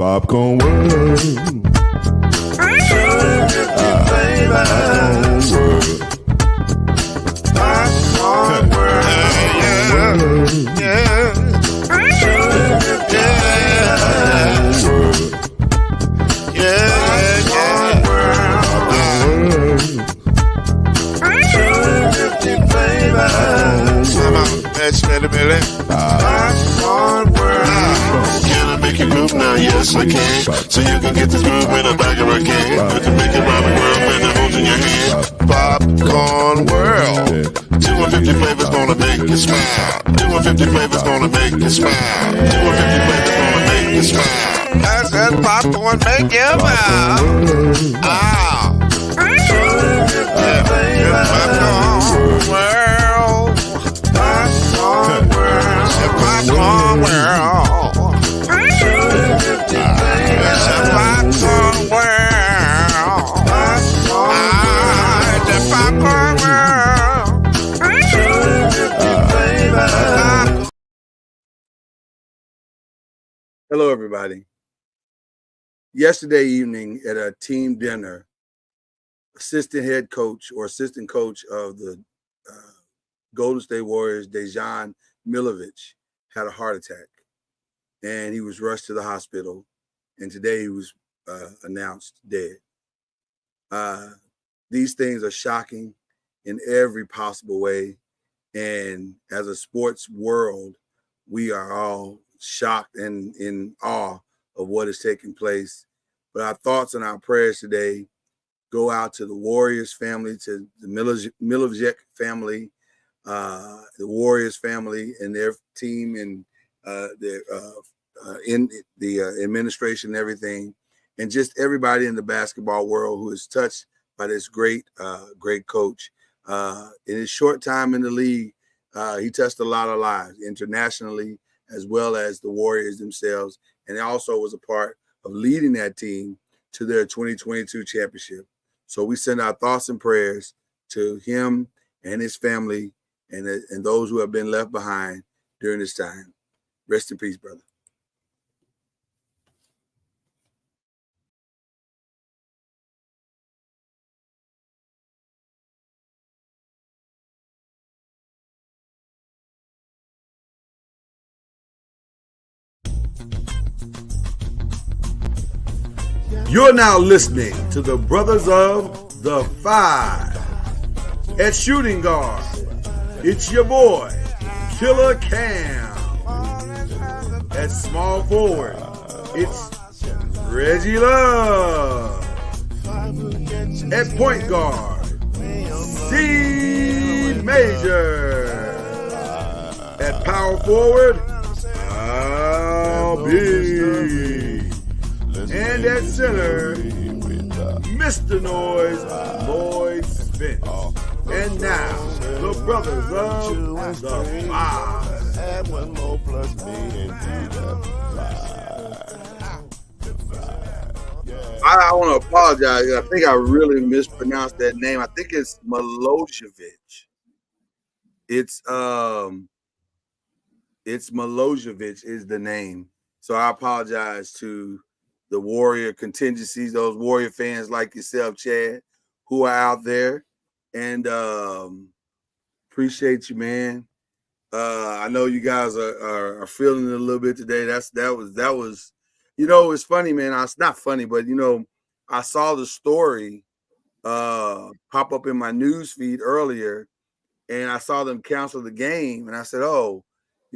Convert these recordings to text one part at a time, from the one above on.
Popcorn World. Popcorn World. Can I make you move now? Yes, I can. So you can get this move in the back of a can. You can make it round the world when it holds in your hand. Popcorn World. 250 flavors gonna make you smile. 250 flavors gonna make you smile. 250 flavors gonna make you smile. That's that popcorn make you smile. Ah. 250 flavors. Popcorn World. Popcorn World. Popcorn World. Popcorn World. The Popcorn World. Hello, everybody. Yesterday evening at a team dinner, assistant head coach or assistant coach of the Golden State Warriors, Dejan Milovic, had a heart attack, and he was rushed to the hospital, and today he was announced dead. These things are shocking in every possible way, and as a sports world, we are all shocked and in awe of what is taking place. But our thoughts and our prayers today go out to the Warriors family, to the Milovic family, the Warriors family and their team, and in the administration and everything, and just everybody in the basketball world who is touched by this great coach. In his short time in the league, he touched a lot of lives internationally, as well as the Warriors themselves, and he also was a part of leading that team to their 2022 championship. So we send our thoughts and prayers to him and his family and those who have been left behind during this time. Rest in peace, brother. You're now listening to the Brothers of the Five. At shooting guard, it's your boy, Killer Cam. At small forward, it's Reggie Love. At point guard, C Major. At power forward, I'll be. And at center, Mr. Noise, Lloyd Spence. And now, the Brothers of the Five. I want to apologize. I think I really mispronounced that name. I think it's Milojevic. It's Milojevic is the name. So I apologize to the Warrior contingencies, those Warrior fans like yourself, Chad, who are out there, and appreciate you, man. I know you guys are feeling it a little bit today. That was, you know, it's funny, man. It's not funny, but you know, I saw the story pop up in my news feed earlier, and I saw them cancel the game, and I said, "Oh,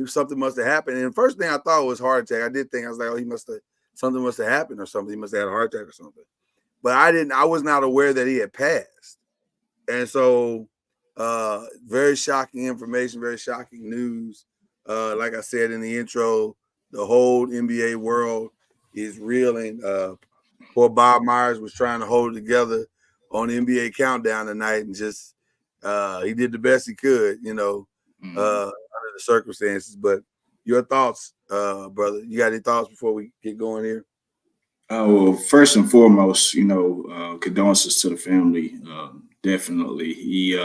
something must have happened." And the first thing I thought was heart attack. I did think, I was like, "Oh, something must have happened or something. He must have had a heart attack or something." But I was not aware that he had passed. And so very shocking information, very shocking news. Like I said in the intro, the whole NBA world is reeling. Poor Bob Myers was trying to hold it together on the NBA countdown tonight, and just he did the best he could, you know, under the circumstances. But your thoughts, brother? You got any thoughts before we get going here? Well, first and foremost, you know, condolences to the family. Definitely. He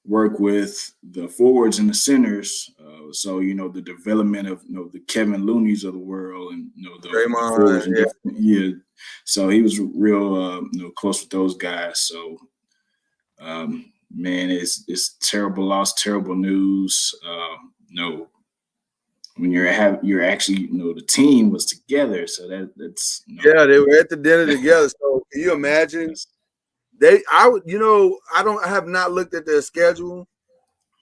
worked with the forwards and the centers So the development of the Kevin Looney's of the world, and the Draymond, and yeah. So he was real close with those guys. So man, it's terrible loss, terrible news. When you're actually the team was together, so that's yeah, they were at the dinner together. So can you imagine? I have not looked at their schedule.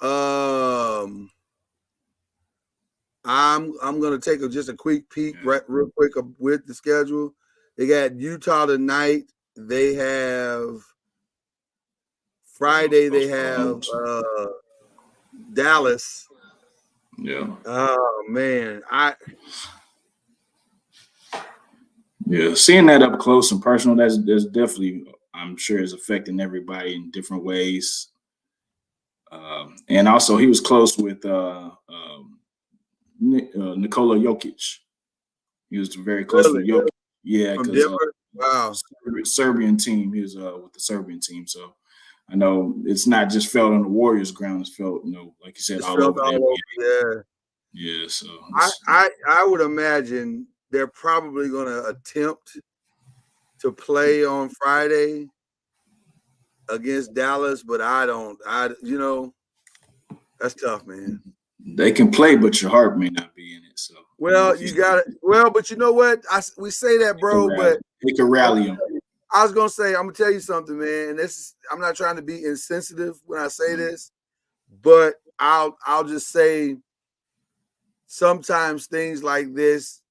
I'm gonna take just a quick peek real quick with the schedule. They got Utah tonight. They have Friday. They have Dallas. Yeah. Oh man, seeing that up close and personal, that's definitely, I'm sure, is affecting everybody in different ways. And also, he was close with Nikola Jokic. He was very close with Jokic. Yeah, because wow, Serbian team. He was with the Serbian team. So I know it's not just felt on the Warriors' ground. It's felt, like you said, all over. Yeah. So I would imagine they're probably going to attempt to play on Friday against Dallas, but that's tough, man. They can play, but your heart may not be in it. So you got it. Well, but you know what? We say that, bro, but it can rally them. I was gonna say, I'm gonna tell you something, man. And I'm not trying to be insensitive when I say this, but I'll just say sometimes things like this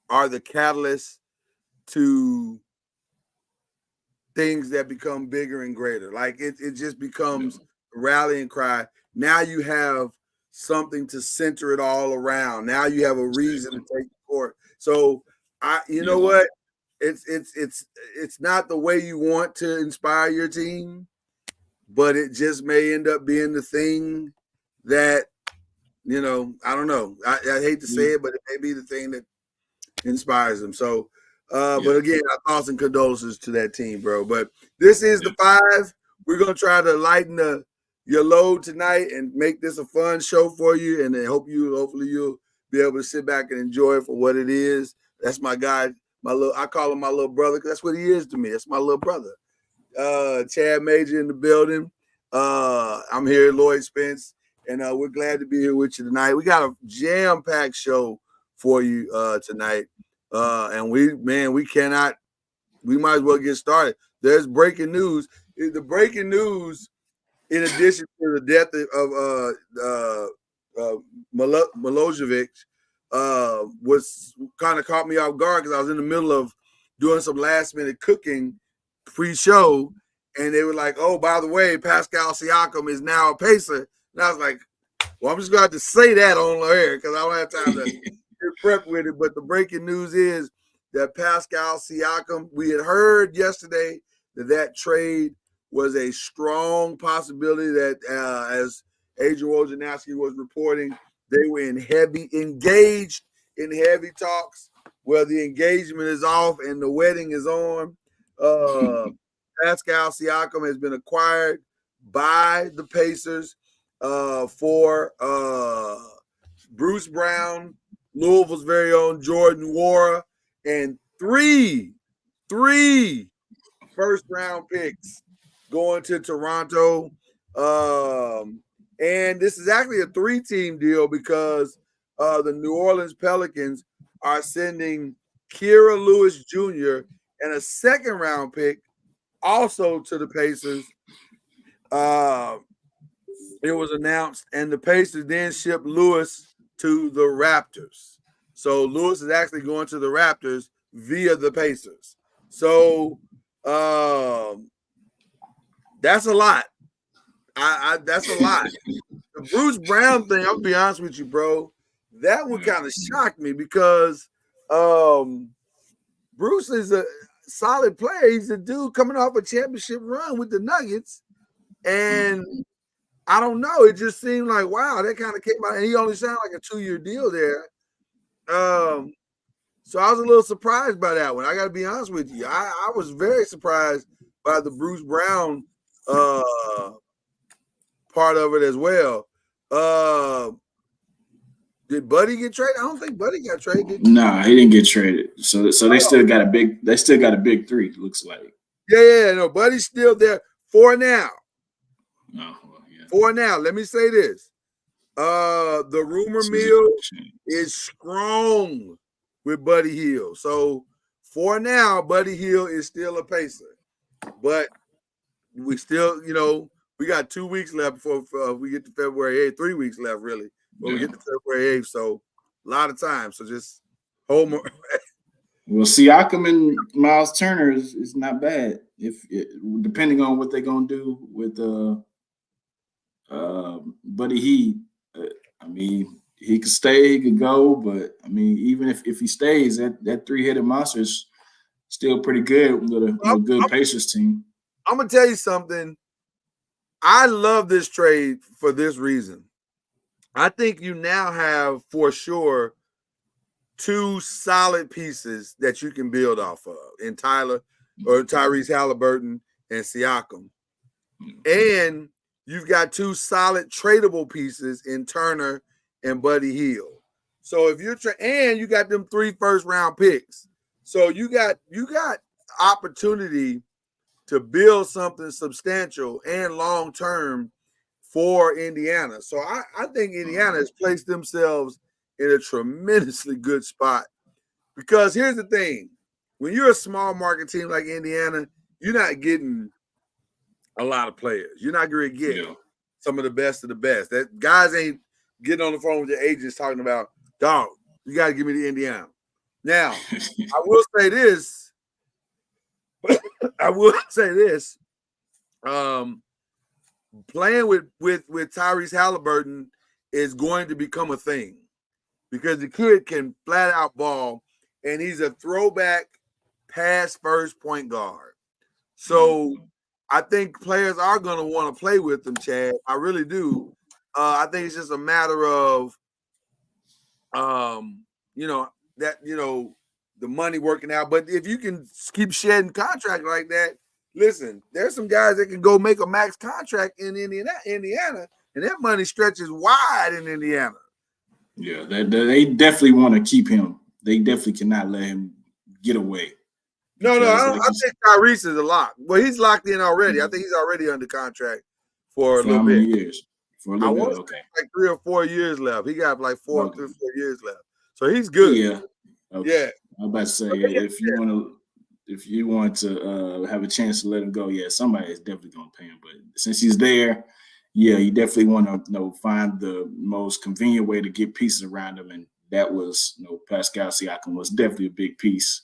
are the catalyst to things that become bigger and greater. Like it just becomes a rallying cry. Now you have something to center it all around. Now you have a reason to take the court. So you know what? It's not the way you want to inspire your team, but it just may end up being the thing that, I don't know. I hate to say it, but it may be the thing that inspires them. So, but again, our thoughts and condolences to that team, bro. But this is the 5. We're gonna try to lighten your load tonight and make this a fun show for you, and then hopefully you'll be able to sit back and enjoy it for what it is. That's my guy, I call him my little brother because that's what he is to me. That's my little brother. Chad Major in the building. I'm here, Lloyd Spence, and we're glad to be here with you tonight. We got a jam-packed show for you tonight, and we might as well get started. There's breaking news. The breaking news, in addition to the death of Milosevic, was kind of caught me off guard because I was in the middle of doing some last-minute cooking pre-show, and they were like, "Oh, by the way, Pascal Siakam is now a Pacer." And I was like, "Well, I'm just going to have to say that on the air because I don't have time to get prep with it." But the breaking news is that Pascal Siakam, we had heard yesterday that trade was a strong possibility that, as Adrian Wojnarowski was reporting, they were engaged in heavy talks where the engagement is off and the wedding is on. Pascal Siakam has been acquired by the Pacers for Bruce Brown, Louisville's very own Jordan Nwora, and three first-round picks going to Toronto. And this is actually a 3-team deal because the New Orleans Pelicans are sending Kira Lewis Jr. and a second-round pick also to the Pacers. It was announced, and the Pacers then shipped Lewis to the Raptors. So Lewis is actually going to the Raptors via the Pacers. So that's a lot. That's a lot. The Bruce Brown thing, I'll be honest with you, bro. That one kind of shocked me because Bruce is a solid player. He's a dude coming off a championship run with the Nuggets. And I don't know. It just seemed like, wow, that kind of came out. And he only signed like a 2-year deal there. So I was a little surprised by that one. I got to be honest with you. I was very surprised by the Bruce Brown part of it as well. Did Buddy get traded? I don't think Buddy got traded. Nah, he didn't get traded. So they still got a big three, it looks like. Yeah, no, Buddy's still there for now. Oh, well, yeah. For now. Let me say this. The rumor mill is strong with Buddy Hield. So for now, Buddy Hield is still a Pacer. But we still, we got 2 weeks left before we get to February 8th. 3 weeks left, really, before we get to February 8th. So a lot of time. So just hold more. Well, Siakam and Miles Turner is not bad. Depending on what they're gonna do with Buddy Hield. I mean, he could stay, he could go, but I mean, even if he stays, that three-headed monster is still pretty good with a good Pacers team. I'm gonna tell you something. I love this trade for this reason. I think you now have for sure 2 solid pieces that you can build off of in Tyrese Halliburton and Siakam. And you've got 2 solid tradable pieces in Turner and Buddy Hield. So if you're and you got them 3 first-round picks. So you got opportunity to build something substantial and long-term for Indiana. So I think Indiana has placed themselves in a tremendously good spot. Because here's the thing. When you're a small market team like Indiana, you're not getting a lot of players. You're not going to get some of the best. That guys ain't getting on the phone with their agents talking about, dog, you got to give me the Indiana. Now, I will say this. Playing with Tyrese Halliburton is going to become a thing because the kid can flat out ball, and he's a throwback pass first point guard. So I think players are going to want to play with him, Chad. I really do. I think it's just a matter of, the money working out. But if you can keep shedding contract like that, listen, there's some guys that can go make a max contract in Indiana, and that money stretches wide in Indiana. Yeah, they definitely want to keep him. They definitely cannot let him get away. No, I think Tyrese is a lock. Well, he's locked in already. I think he's already under contract for a little bit. Years? For a little bit, okay. Like 3 or 4 years left. He got like 3 or 4 years left. So he's good. Yeah. Okay. Yeah. I'm about to say if you want to have a chance to let him go, somebody is definitely gonna pay him. But since he's there, you definitely want to find the most convenient way to get pieces around him, and that was Pascal Siakam was definitely a big piece.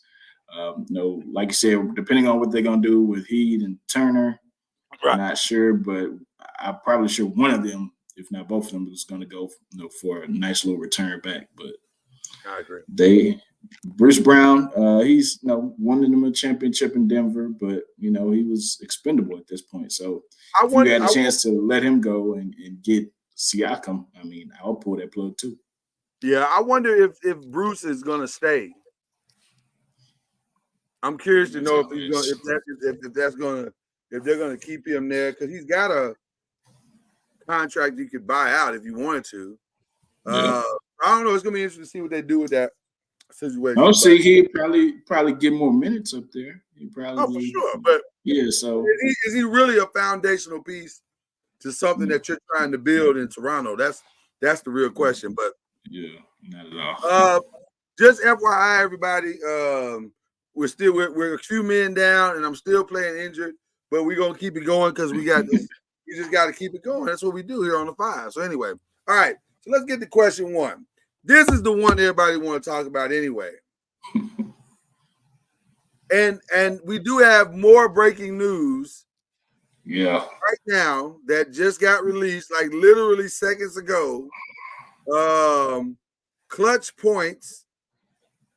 Like you said, depending on what they're gonna do with Heed and Turner, I'm not sure, but I'm probably sure one of them, if not both of them, is gonna go for a nice little return back. But I agree. Bruce Brown, he's won them a championship in Denver, but he was expendable at this point. So if you had a chance to let him go and get Siakam, I mean, I'll pull that plug too. Yeah, I wonder if Bruce is gonna stay. I'm curious to know if they're gonna keep him there, because he's got a contract you could buy out if you wanted to. I don't know. It's gonna be interesting to see what they do with that situation. I'll see. He'd probably get more minutes up there. For sure. But so is he really a foundational piece to something that you're trying to build in Toronto? That's the real question. But not at all. Just FYI, everybody, we're a few men down, and I'm still playing injured, but we're gonna keep it going because we got this. We just got to keep it going. That's what we do here on the 5. So anyway, all right. So let's get to question 1. This is the one everybody want to talk about anyway. And we do have more breaking news. Yeah. Right now that just got released like literally seconds ago. Clutch Points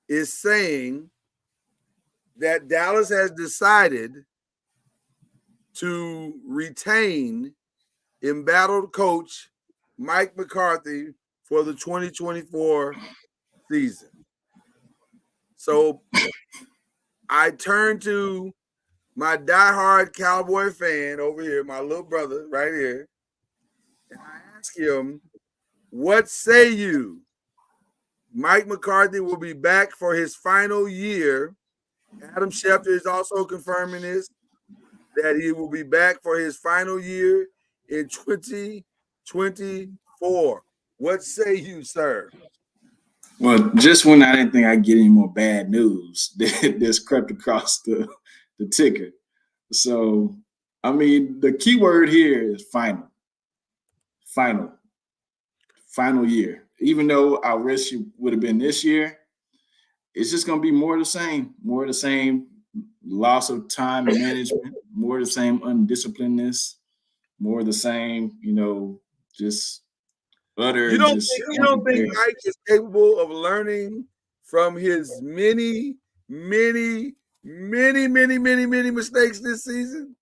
is saying that Dallas has decided to retain embattled coach Mike McCarthy for the 2024 season. So I turn to my diehard Cowboy fan over here, my little brother right here, and I ask him, what say you? Mike McCarthy will be back for his final year. Adam Schefter is also confirming this, that he will be back for his final year in 2024. What say you, sir? Well, just when I didn't think I'd get any more bad news, this crept across the ticker. So, I mean, the key word here is final. Final year. Even though I wish it would have been this year, it's just going to be more of the same. More of the same loss of time management, more of the same undisciplinedness, more of the same, just utter. You don't think Mike is capable of learning from his many mistakes this season?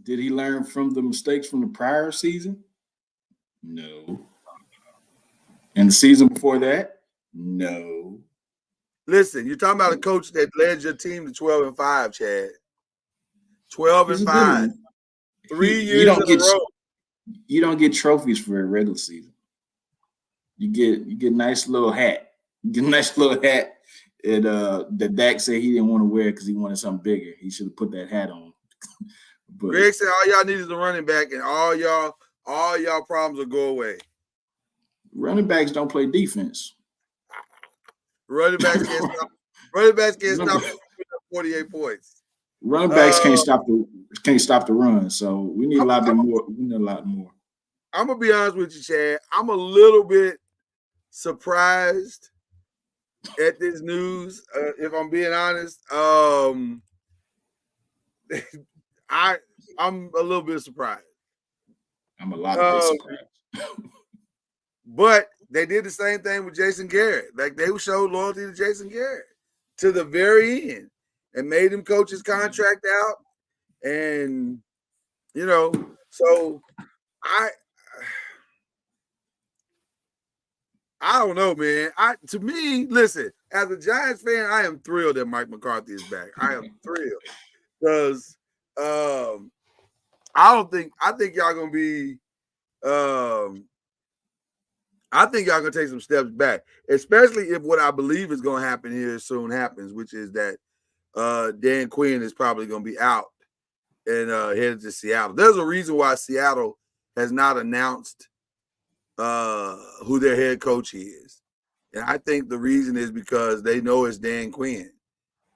Did he learn from the mistakes from the prior season? No. And the season before that? No. Listen, you're talking about a coach that led your team to 12-5, Chad. 12-5. 3 years in a row. You don't get trophies for a regular season. You get a nice little hat. You get a nice little hat that Dak said he didn't want to wear because he wanted something bigger. He should have put that hat on. But Greg said all y'all need is a running back, and all y'all problems will go away. Running backs don't play defense. Running backs can't stop. Running backs can't stop 48 points. Running backs can't stop the run. So we need a lot more. We need a lot more. I'm gonna be honest with you, Chad. I'm a little bit surprised at this news. If I'm being honest, I'm a little bit surprised. I'm a lot of bit surprised. But they did the same thing with Jason Garrett. Like, they showed loyalty to Jason Garrett to the very end and made him coach his contract out. And, so I don't know, man. To me, listen, as a Giants fan, I am thrilled that Mike McCarthy is back. I am thrilled because I think y'all gonna be I think y'all gonna take some steps back, especially if what I believe is gonna happen here soon happens, which is that Dan Quinn is probably gonna be out and headed to Seattle. There's a reason why Seattle has not announced who their head coach is. And I think the reason is because they know it's Dan Quinn.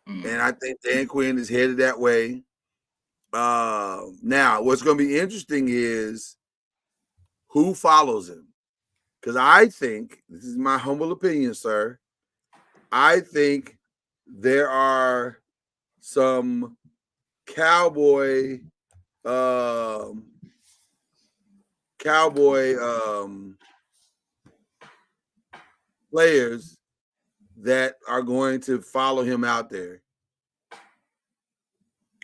And I think Dan Quinn is headed that way. Now, what's going to be interesting is who follows him. Because I think, this is my humble opinion, sir, I think there are some Cowboy players that are going to follow him out there.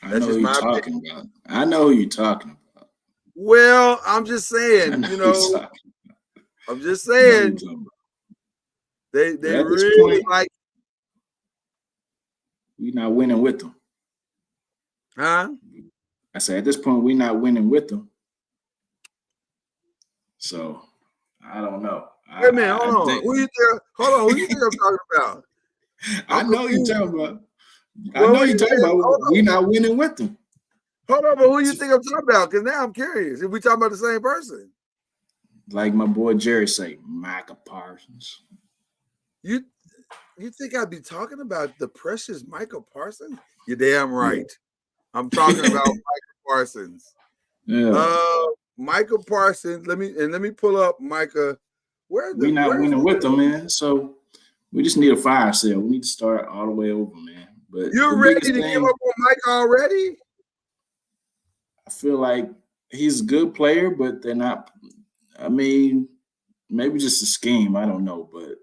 I know who you're talking about. I know who you're talking about. Well, I'm just saying, I'm just saying they really like. We're not winning with them. Huh? I said, at this point, we're not winning with them. So, I don't know. Hey, man, hold on. Who you think I'm talking about? I know you're talking about. We're not winning with them. Hold on, but who you think I'm talking about? Because now I'm curious. If we talking about the same person. Like my boy Jerry say, Micah Parsons. You think I'd be talking about the precious Micah Parsons? You're damn right. Yeah. I'm talking about Micah Parsons. Yeah. Micah Parsons. Let me pull up Micah. We're not winning with them, man. So we just need a fire sale. We need to start all the way over, man. But you're ready to give up on Micah already? I feel like he's a good player, but they're not. I mean, maybe just a scheme. I don't know, but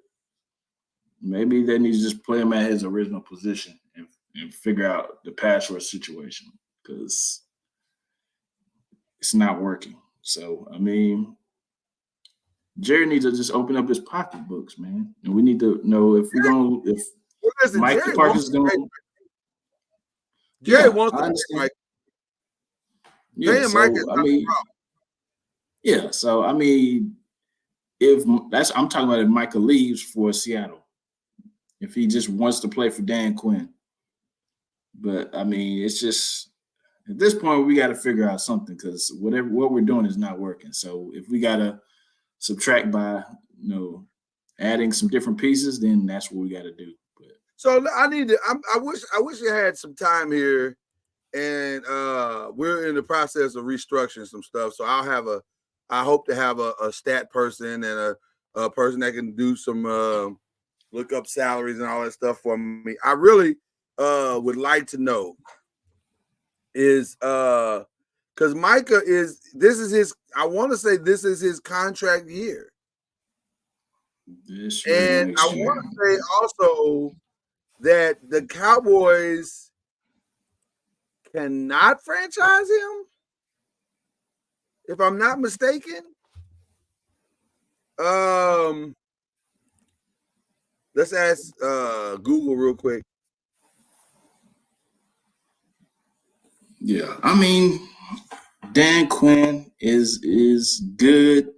maybe they need to just play him at his original position and figure out the pass rush situation because it's not working. So, I mean, Jerry needs to just open up his pocketbooks, man. And we need to know if Mike Parsons is going to. Jerry wants to play Mike. Yeah, so, I mean, I'm talking about if Micah leaves for Seattle, if he just wants to play for Dan Quinn. But I mean, it's just at this point we got to figure out something because what we're doing is not working. So if we got to subtract by adding some different pieces, then that's what we got to do. But so I need to. I wish you had some time here, and we're in the process of restructuring some stuff. So I hope to have a stat person and a person that can do some look up salaries and all that stuff for me. I really would like to know is because Micah this is his contract year. And I want to say also that the Cowboys cannot franchise him, if I'm not mistaken. Let's ask Google real quick. Yeah, I mean, Dan Quinn is good,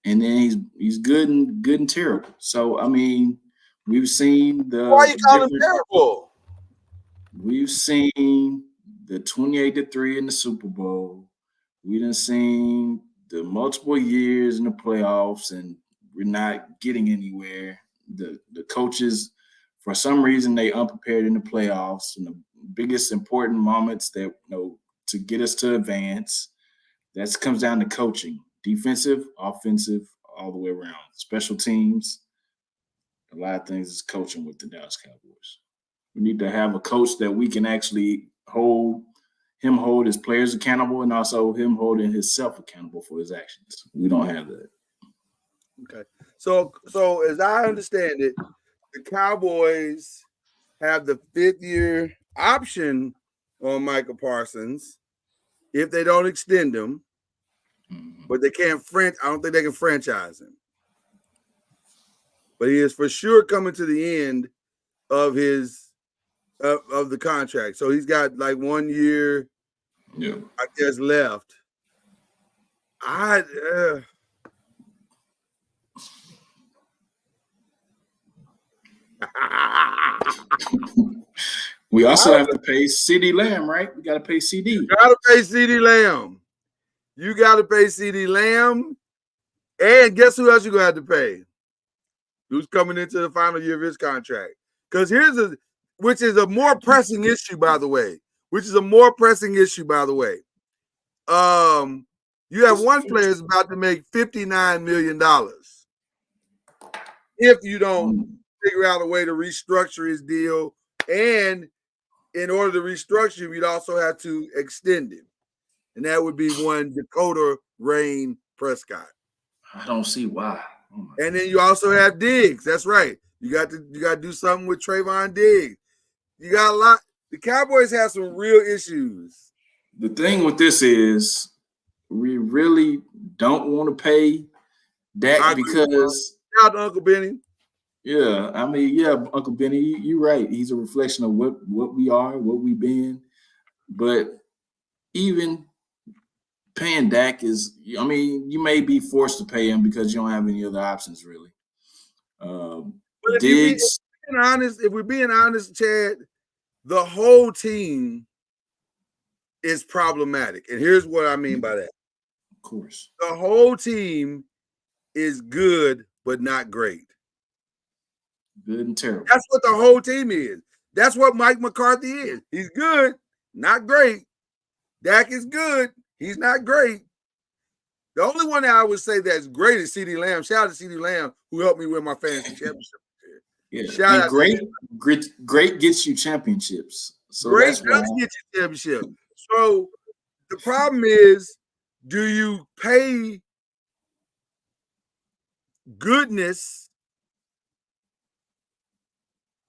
and then he's good and terrible. So I mean, we've seen the. Why you call him terrible? We've seen the 28-3 in the Super Bowl. We done seen the multiple years in the playoffs, and we're not getting anywhere. The coaches, for some reason, they unprepared in the playoffs and the biggest important moments that to get us to advance. That comes down to coaching, defensive, offensive, all the way around. Special teams, a lot of things is coaching with the Dallas Cowboys. We need to have a coach that we can actually hold his players accountable and also him holding himself accountable for his actions. We don't have that. Okay. So as I understand it, the Cowboys have the 5th-year option on Micah Parsons if they don't extend him, but they can't I don't think they can franchise him. But he is for sure coming to the end of his of the contract. So he's got like 1 year, I guess, left. We also have to pay CeeDee Lamb, right? We got to pay CD. You got to pay CeeDee Lamb. You got to pay CeeDee Lamb. And guess who else you're going to have to pay? Who's coming into the final year of his contract? Because which is a more pressing issue, by the way. You have one player that's about to make $59 million. If you don't figure out a way to restructure his deal, and in order to restructure him, you'd also have to extend him. And that would be one Dakota Rain Prescott. I don't see why. And then you also have Diggs. That's right. You got to do something with Trayvon Diggs. You got a lot. The Cowboys have some real issues. The thing with this is we really don't want to pay Dak because shout out to Uncle Benny. Yeah, I mean, Uncle Benny, you're right. He's a reflection of what we are, what we've been. But even paying Dak I mean, you may be forced to pay him because you don't have any other options, really. But if we're being honest, Chad, the whole team is problematic. And here's what I mean by that. Of course. The whole team is good, but not great. Good and terrible. That's what the whole team is. That's what Mike McCarthy is. He's good, not great. Dak is good. He's not great. The only one that I would say that's great is CeeDee Lamb. Shout out to CeeDee Lamb, who helped me win my fantasy championship. Yeah, shout out great gets you championships. So great does get you championship. So the problem is, do you pay goodness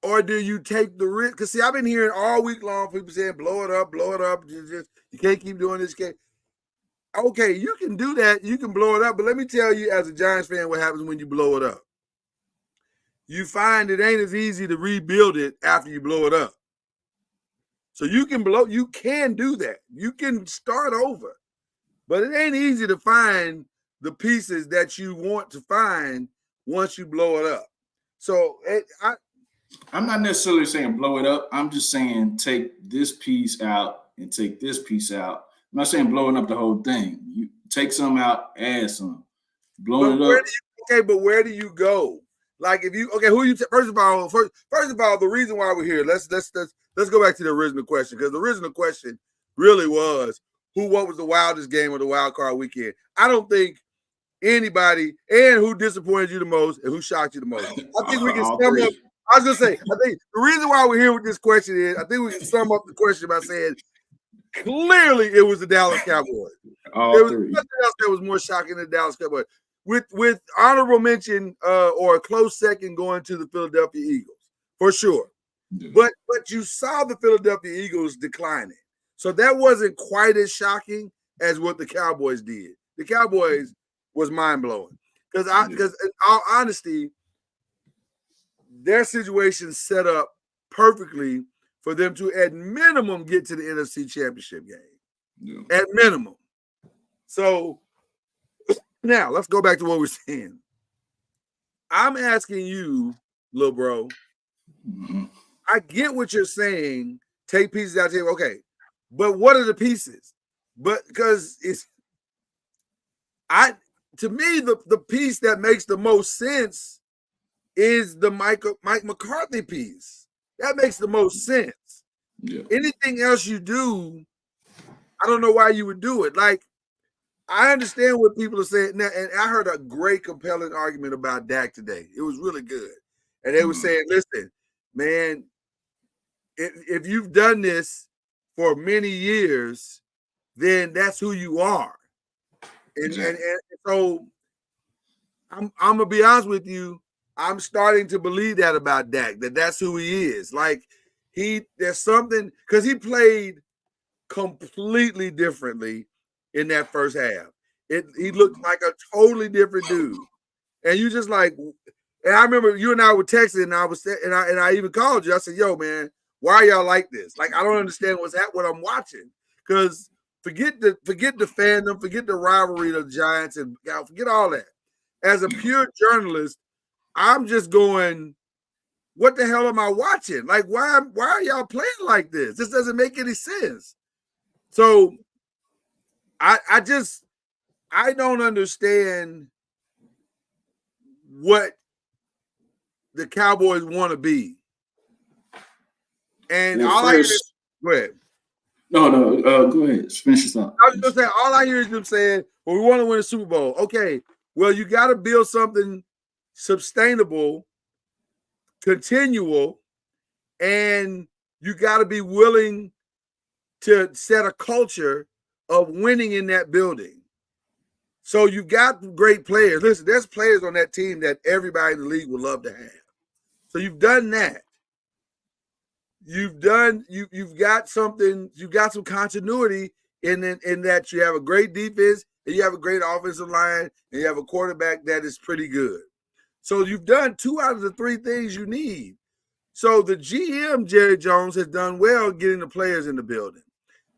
or do you take the risk? Because see, I've been hearing all week long people saying, blow it up. You can't keep doing this. Okay, you can do that. You can blow it up. But let me tell you, as a Giants fan, what happens when you blow it up. You find it ain't as easy to rebuild it after you blow it up. So you can do that. You can start over. But it ain't easy to find the pieces that you want to find once you blow it up. So I'm not necessarily saying blow it up. I'm just saying take this piece out and take this piece out. I'm not saying blowing up the whole thing. You take some out, add some. Blowing it up. But where do you go? Like if you who you first of all, the reason why we're here. Let's go back to the original question, because the original question really was what was the wildest game of the wild card weekend? I don't think anybody, and who disappointed you the most and who shocked you the most. I think we can sum up. I was gonna say, I think the reason why we're here with this question is I think we can sum up the question by saying clearly it was the Dallas Cowboys. There was nothing else that was more shocking than the Dallas Cowboys. With honorable mention or a close second going to the Philadelphia Eagles, for sure. Yeah. But you saw the Philadelphia Eagles declining. So that wasn't quite as shocking as what the Cowboys did. The Cowboys was mind-blowing. Because in all honesty, their situation set up perfectly for them to, at minimum, get to the NFC Championship game. Yeah. At minimum. So now let's go back to what we're saying. I'm asking you, little bro, I get what you're saying. Take pieces out here. Okay. But what are the pieces? But because to me, the piece that makes the most sense is the Mike McCarthy piece. That makes the most sense. Yeah. Anything else you do, I don't know why you would do it. Like, I understand what people are saying now, and I heard a great, compelling argument about Dak today. It was really good. And they were saying, listen, man, if you've done this for many years, then that's who you are. And so I'm gonna be honest with you, I'm starting to believe that about Dak, that's who he is. Like there's something, because he played completely differently in that first half. He looked like a totally different dude. And you just like, and I remember you and I were texting, and I even called you. I said, yo, man, why are y'all like this? Like, I don't understand what I'm watching. Because forget the fandom, forget the rivalry of the Giants, and forget all that. As a pure journalist, I'm just going, what the hell am I watching? Like, why are y'all playing like this? This doesn't make any sense. So I don't understand what the Cowboys want to be. And all I hear is, go ahead. No, go ahead. Finish your thought. I was going to say, all I hear is them saying, well, we want to win a Super Bowl. Okay, well, you got to build something sustainable, continual, and you got to be willing to set a culture of winning in that building. So you got great players. Listen, there's players on that team that everybody in the league would love to have. So you've done that. You've got something, you've got some continuity in that you have a great defense and you have a great offensive line and you have a quarterback that is pretty good. So you've done 2 out of the 3 things you need. So the GM, Jerry Jones, has done well getting the players in the building.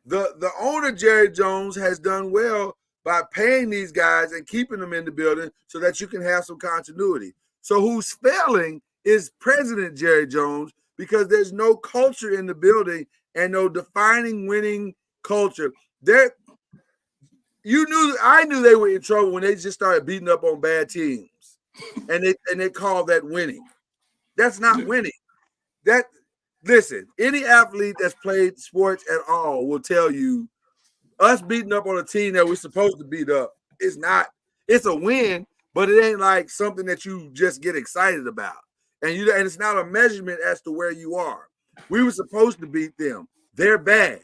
The owner, Jerry Jones, has done well by paying these guys and keeping them in the building so that you can have some continuity. So who's failing is President Jerry Jones, because there's no culture in the building and no defining winning culture. I knew they were in trouble when they just started beating up on bad teams. And they call that winning. That's not winning. Listen, any athlete that's played sports at all will tell you us beating up on a team that we're supposed to beat up is not, it's a win, but it ain't like something that you just get excited about. And it's not a measurement as to where you are. We were supposed to beat them. They're bad.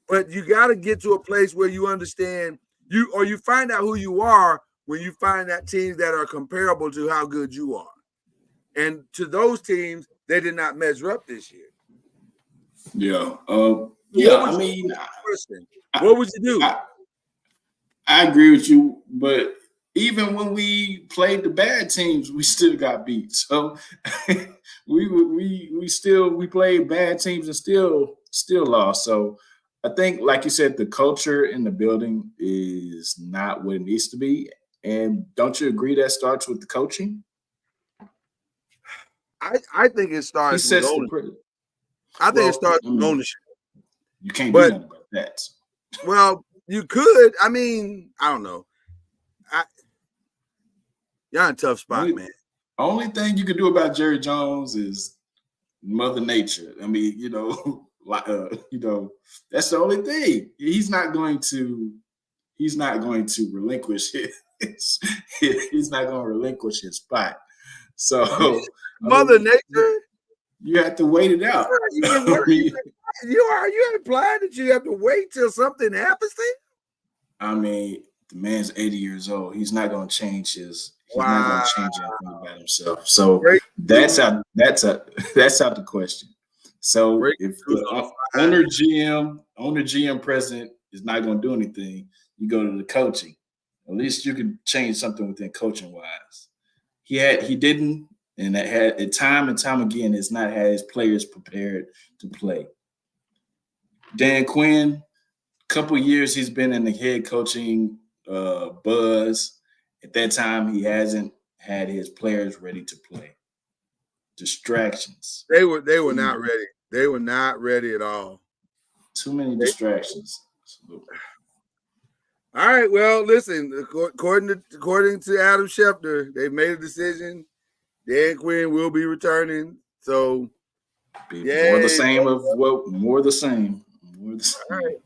But you got to get to a place where you understand you find out who you are when you find that teams that are comparable to how good you are. And to those teams, they did not measure up this year. Yeah. What would you do? I agree with you, but even when we played the bad teams, we still got beat. So we played bad teams and still lost. So I think, like you said, the culture in the building is not what it needs to be. And don't you agree that starts with the coaching? I think it He starts with sets the ownership. I think it starts with ownership. You can't do But nothing about that. well, you could. I mean, I don't know. Y'all in a tough spot, man. Only thing you can do about Jerry Jones is Mother Nature. I mean, that's the only thing. He's not going to relinquish his he's not going to relinquish his spot. So Mother Nature. You have to wait it out. You implying that you have to wait till something happens to him? I mean, the man's 80 years old. He's not going to change his. He's not going to change anything about himself. So that's out the question. So if the owner GM president is not going to do anything, you go to the coaching. At least you can change something within coaching wise. He didn't, and that had time and time again has not had his players prepared to play. Dan Quinn, couple years he's been in the head coaching buzz. At that time, he hasn't had his players ready to play. Distractions. They were not ready. They were not ready at all. Too many distractions. Absolutely. All right. Well, listen. According to Adam Schefter, they made a decision. Dan Quinn will be returning. So, more the same. More the same. All right.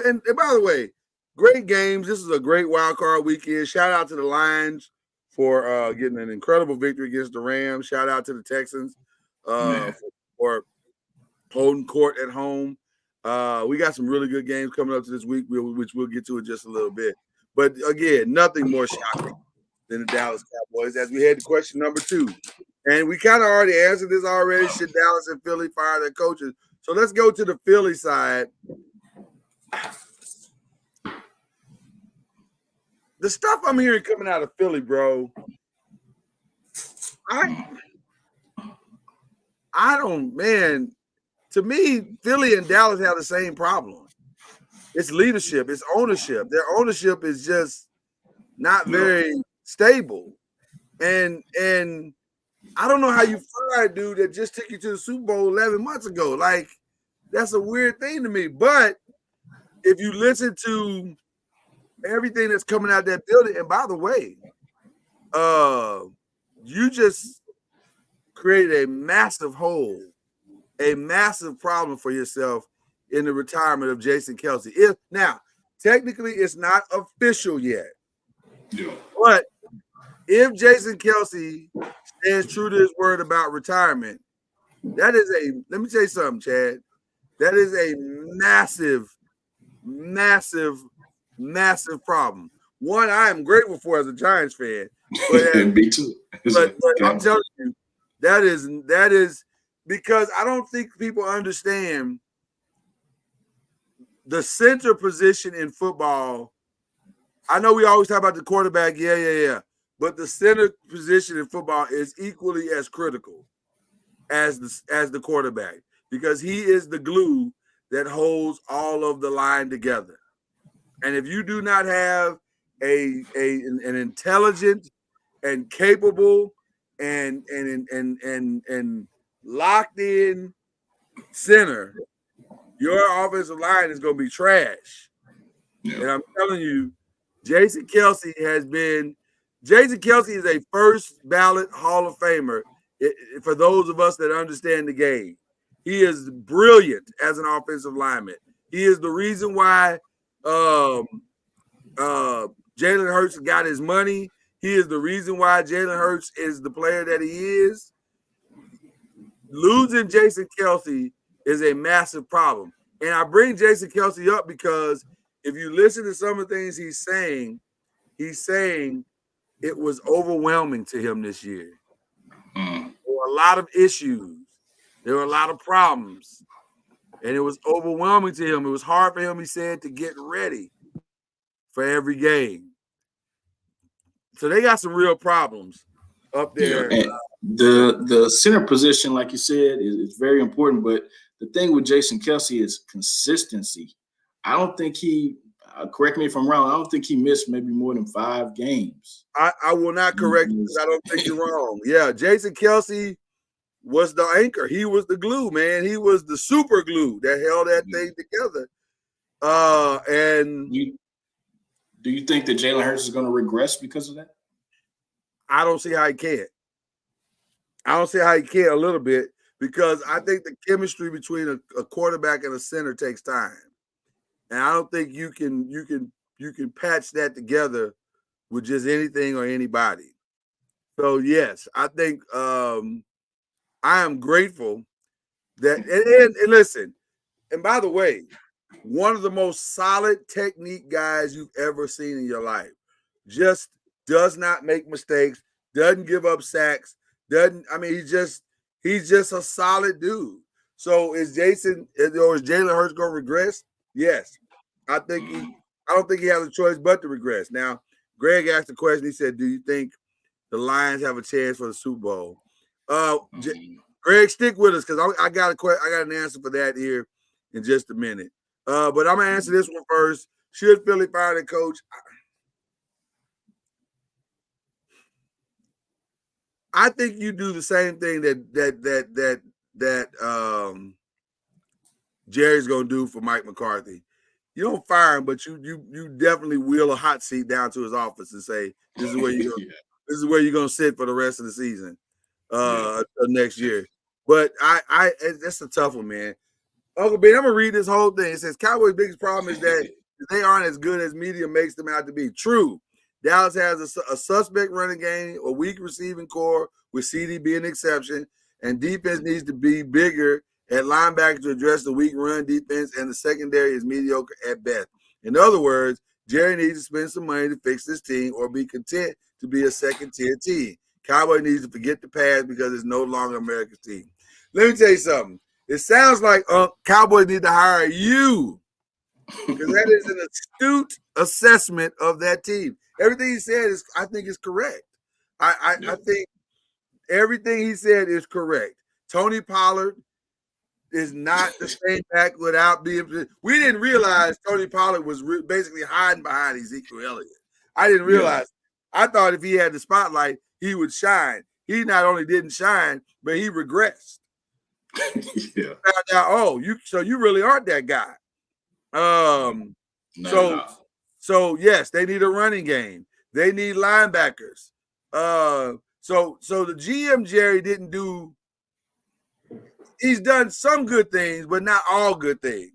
And by the way, great games. This is a great wild card weekend. Shout out to the Lions for getting an incredible victory against the Rams. Shout out to the Texans for holding court at home. We got some really good games coming up to this week, which we'll get to in just a little bit. But again, nothing more shocking than the Dallas Cowboys as we head to question number 2. And we kind of already answered this already. Should Dallas and Philly fire their coaches? So let's go to the Philly side. The stuff I'm hearing coming out of Philly, bro, I don't, man. To me, Philly and Dallas have the same problem. It's leadership. It's ownership. Their ownership is just not very stable. And I don't know how you fire a dude that just took you to the Super Bowl 11 months ago. Like, that's a weird thing to me. But if you listen to everything that's coming out of that building, and by the way, you just created a massive hole, a massive problem for yourself in the retirement of Jason Kelce. Now, technically, it's not official yet. Yeah. But if Jason Kelce stands true to his word about retirement, that is let me tell you something, Chad. That is a massive, massive, massive problem. One, I am grateful for as a Giants fan. But, me too. But I'm telling you, that is because I don't think people understand the center position in football. I know we always talk about the quarterback, yeah. But the center position in football is equally as critical as the quarterback because he is the glue that holds all of the line together. And if you do not have an intelligent and capable and locked in center, your offensive line is going to be trash. Yeah. And I'm telling you, Jason Kelce is a first ballot Hall of Famer for those of us that understand the game. He is brilliant as an offensive lineman. He is the reason why Jalen Hurts got his money. He is the reason why Jalen Hurts is the player that he is. Losing Jason Kelce is a massive problem. And I bring Jason Kelce up because if you listen to some of the things he's saying it was overwhelming to him this year. There were a lot of issues. There were a lot of problems. And it was overwhelming to him. It was hard for him, he said, to get ready for every game. So they got some real problems up there. Yeah, the center position, like you said, is very important, but the thing with Jason Kelce is consistency. I don't think he. Correct me if I'm wrong. I don't think he missed maybe more than 5 games. I will not correct you because I don't think you're wrong. Yeah, Jason Kelce was the anchor. He was the glue, man. He was the super glue that held that thing together. And do you think that Jalen Hurts is going to regress because of that? I don't see how he can't. I don't see how he can't a little bit because I think the chemistry between a quarterback and a center takes time, and I don't think you can patch that together with just anything or anybody. So yes, I think I am grateful that and listen, and by the way, one of the most solid technique guys you've ever seen in your life. Just does not make mistakes, doesn't give up sacks, he's just a solid dude. So is Jalen Hurts gonna regress? Yes. I don't think he has a choice but to regress. Now, Greg asked the question, he said, do you think the Lions have a chance for the Super Bowl? Greg, stick with us because I got an answer for that here in just a minute. But I'm gonna answer this one first. Should Philly fire the coach? I think you do the same thing that Jerry's gonna do for Mike McCarthy. You don't fire him, but you definitely wheel a hot seat down to his office and say, "This is where you're gonna sit for the rest of the season, next year." But that's a tough one, man. Uncle Ben, I'm gonna read this whole thing. It says Cowboys' biggest problem is that they aren't as good as media makes them out to be. True. Dallas has a suspect running game, a weak receiving core, with CD being an exception, and defense needs to be bigger at linebacker to address the weak run defense, and the secondary is mediocre at best. In other words, Jerry needs to spend some money to fix this team or be content to be a second-tier team. Cowboy needs to forget the past because it's no longer America's team. Let me tell you something. It sounds like Cowboys need to hire you because that is an astute assessment of that team. Everything he said I think is correct. I think everything he said is correct. Tony Pollard is not the same back without being. We didn't realize Tony Pollard was basically hiding behind Ezekiel Elliott. I didn't realize. I thought if he had the spotlight, he would shine. He not only didn't shine, but he regressed. Found out, you really aren't that guy. So yes, they need a running game. They need linebackers. So the GM Jerry didn't do. He's done some good things, but not all good things.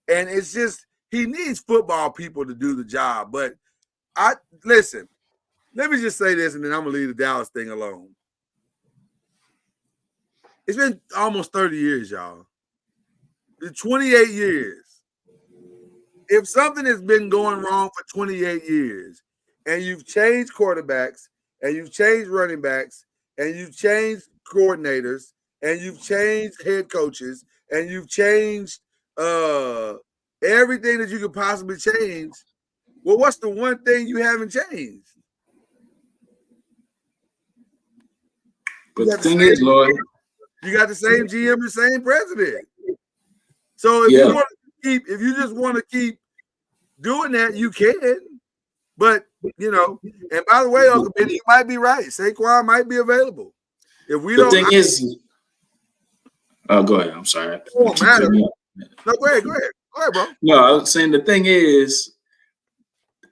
And it's just he needs football people to do the job. But listen. Let me just say this, and then I'm gonna leave the Dallas thing alone. It's been almost 30 years, y'all. It's 28 years. If something has been going wrong for 28 years, and you've changed quarterbacks, and you've changed running backs, and you've changed coordinators, and you've changed head coaches, and you've changed everything that you could possibly change, well, what's the one thing you haven't changed? But the thing is, Lloyd, you got the same GM, the same president. So if you just want to keep doing that, you can. But and by the way, Uncle Benny, you might be right. Saquon might be available. If we go ahead. I'm sorry. It won't matter. No, go ahead, bro. No, I was saying the thing is,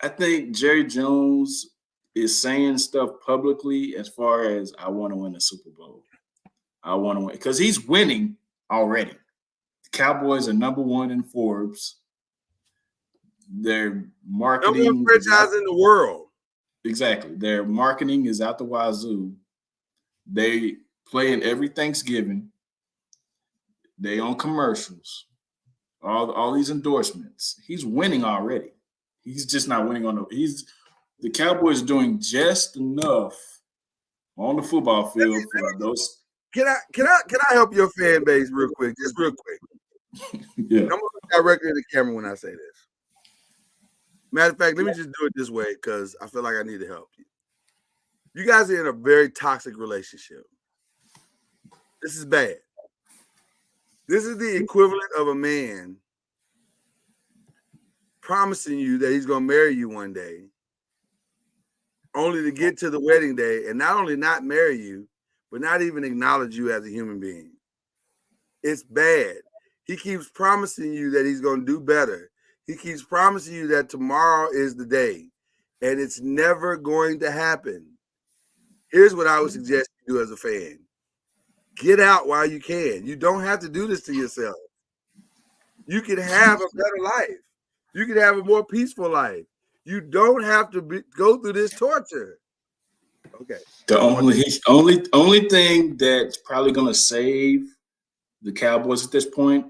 I think Jerry Jones is saying stuff publicly as far as I want to win the Super Bowl. I want to win because he's winning already. The Cowboys are number 1 in Forbes. Their marketing number 1 franchise in the world. Exactly. Their marketing is out the wazoo. They play in every Thanksgiving. They on commercials. All these endorsements. He's winning already. He's just not winning the Cowboys are doing just enough on the football field for those. Can I help your fan base real quick? Just real quick. Yeah. I'm gonna look directly at the camera when I say this. Matter of fact, let me just do it this way because I feel like I need to help you. You guys are in a very toxic relationship. This is bad. This is the equivalent of a man promising you that he's going to marry you one day, only to get to the wedding day and not only not marry you, but not even acknowledge you as a human being. It's bad. He keeps promising you that he's going to do better. He keeps promising you that tomorrow is the day, and it's never going to happen. Here's what I would suggest you do as a fan. Get out while you can. You don't have to do this to yourself. You can have a better life. You can have a more peaceful life. You don't have to go through this torture. Okay. The only thing that's probably going to save the Cowboys at this point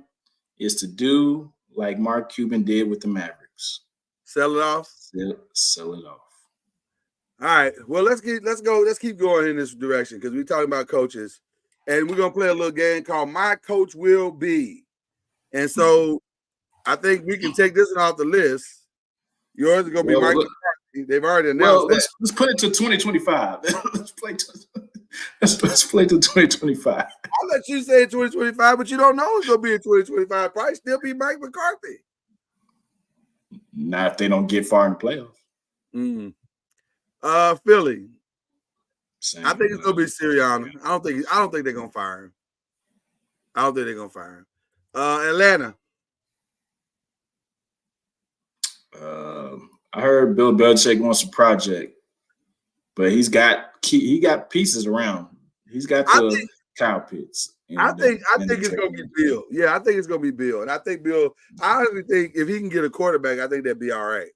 is to do like Mark Cuban did with the Mavericks. Sell it off. Sell it off. All right. Well, let's keep going in this direction because we're talking about coaches, and we're gonna play a little game called My Coach Will Be. And so I think we can take this one off the list. Yours is gonna be Mike McCarthy. They've already announced that. Let's put it to 2025. let's play to 2025. I'll let you say 2025, but you don't know it's gonna be in 2025. Probably still be Mike McCarthy. Not if they don't get far in the playoffs. Mm-hmm. Philly. Same. I think it's gonna be Sirianni. I don't think they're gonna fire him. I don't think they're gonna fire him. Atlanta. I heard Bill Belichick wants a project, but he got pieces around. He's got the Kyle Pitts. I think it's gonna be Bill. Yeah, I think it's gonna be Bill, and I think Bill. I honestly think if he can get a quarterback, I think that'd be all right.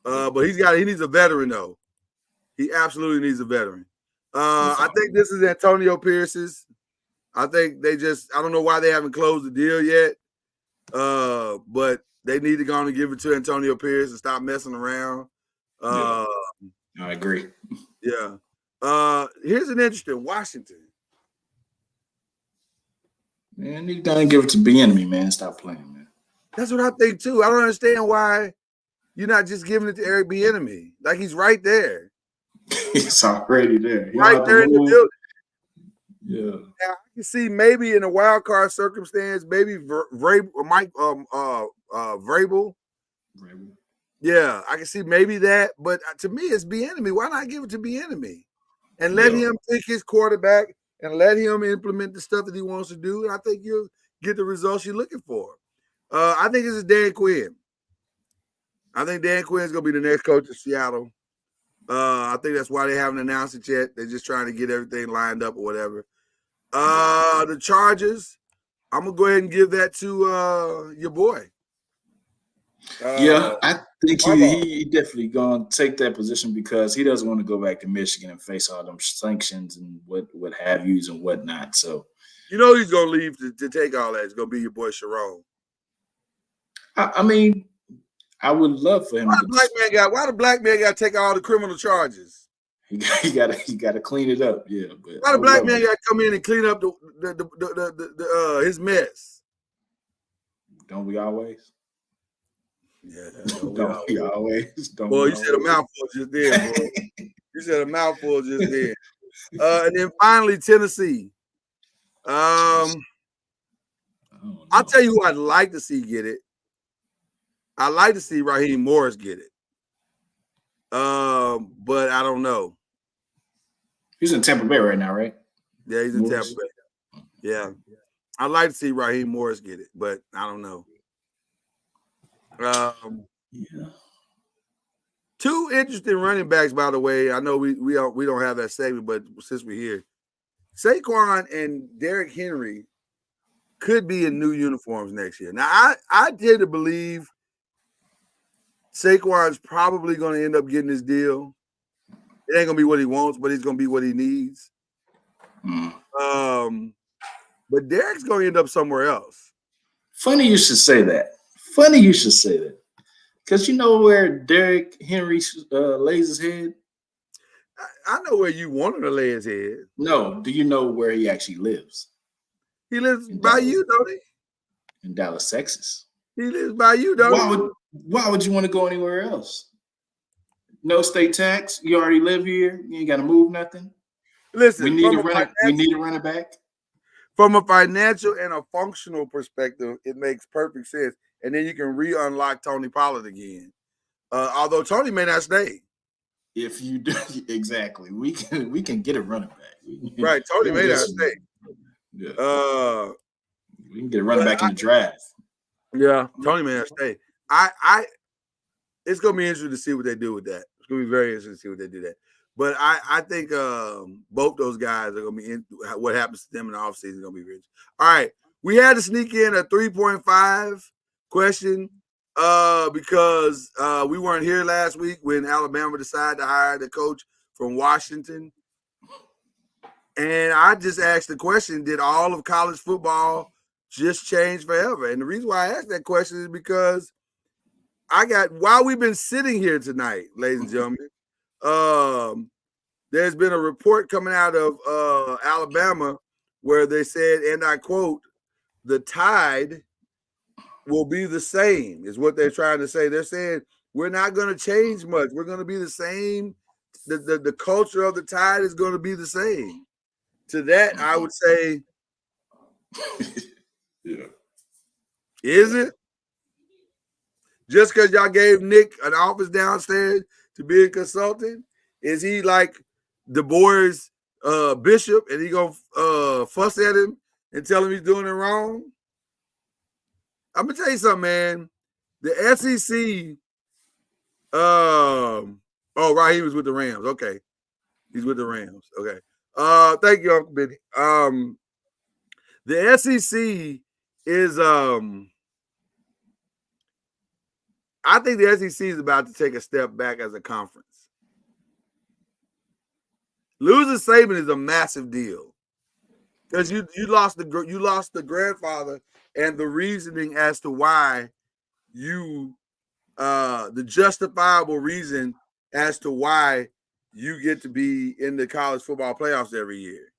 But he needs a veteran though. He absolutely needs a veteran. I think this is Antonio Pierce's. I think I don't know why they haven't closed the deal yet. But they need to go on and give it to Antonio Pierce and stop messing around. I agree. Yeah. Here's an interesting Washington. Man, you gotta give it to Bieniemy, man. Stop playing, man. That's what I think too. I don't understand why you're not just giving it to Eric Bieniemy. Like he's right there. He's already there. Right there in the building. Yeah. Now, I can see maybe in a wild card circumstance, maybe Vrabel. Yeah, I can see maybe that. But to me, it's Bieniemy. Why not give it to Bieniemy and let him pick his quarterback and let him implement the stuff that he wants to do? And I think you'll get the results you're looking for. I think this is Dan Quinn. I think Dan Quinn is going to be the next coach of Seattle. I think that's why they haven't announced it yet. They're just trying to get everything lined up or whatever. The Chargers, I'm going to go ahead and give that to your boy. I think he definitely going to take that position because he doesn't want to go back to Michigan and face all them sanctions and what have yous and whatnot. So, you know he's going to leave to take all that. It's going to be your boy Sharon. I mean, I would love for him. Why the black man got to take all the criminal charges? He got to clean it up. Yeah, but why the black man got to come in and clean up his mess? Don't we always? Yeah, don't we always? Boy, you said a mouthful just then, boy. You said a mouthful just then. And then finally, Tennessee. I'll tell you who I'd like to see get it. I'd like to see Raheem Morris get it. But I don't know. He's in Tampa Bay right now, right? Yeah, he's in Tampa Bay. Yeah. I'd like to see Raheem Morris get it, but I don't know. Two interesting running backs, by the way. I know we don't have that segment, but since we're here, Saquon and Derrick Henry could be in new uniforms next year. Now, I tend to believe Saquon's probably going to end up getting his deal. It ain't going to be what he wants, but it's going to be what he needs. But Derrick's going to end up somewhere else. Funny you should say that. Because you know where Derrick Henry lays his head? I know where you want him to lay his head. No. Do you know where he actually lives? He lives by you, don't he? In Dallas, Texas. He lives by you, don't he? Why would you want to go anywhere else? No state tax. You already live here. You ain't got to move nothing. Listen, we need a running back. From a financial and a functional perspective, it makes perfect sense. And then you can re-unlock Tony Pollard again. Although Tony may not stay. If you do exactly, we can get a running back. Right, Tony may not Yes. stay. Yeah. We can get a running back in the draft. Yeah, Tony may not stay. It's gonna be interesting to see what they do with that. It's gonna be very interesting to see what they do that. But I think both those guys are gonna be in. What happens to them in the offseason is gonna be rich. All right, we had to sneak in a 3.5 question because we weren't here last week when Alabama decided to hire the coach from Washington. And I just asked the question, did all of college football just change forever? And the reason why I asked that question is because while we've been sitting here tonight, ladies and gentlemen, there's been a report coming out of Alabama where they said, and I quote, the tide will be the same, is what they're trying to say. They're saying we're not going to change much. We're going to be the same. The culture of the tide is going to be the same. To that, I would say, yeah. Is it? Just because y'all gave Nick an office downstairs to be a consultant, is he like Du Bois bishop and he gonna fuss at him and tell him he's doing it wrong? I'm gonna tell you something, man. The SEC, right, he was with the Rams. Okay, he's with the Rams. Okay, thank you, Uncle Benny. The SEC is I think the SEC is about to take a step back as a conference. Losing Saban is a massive deal because you lost the grandfather and the reasoning as to why the justifiable reason as to why you get to be in the college football playoffs every year.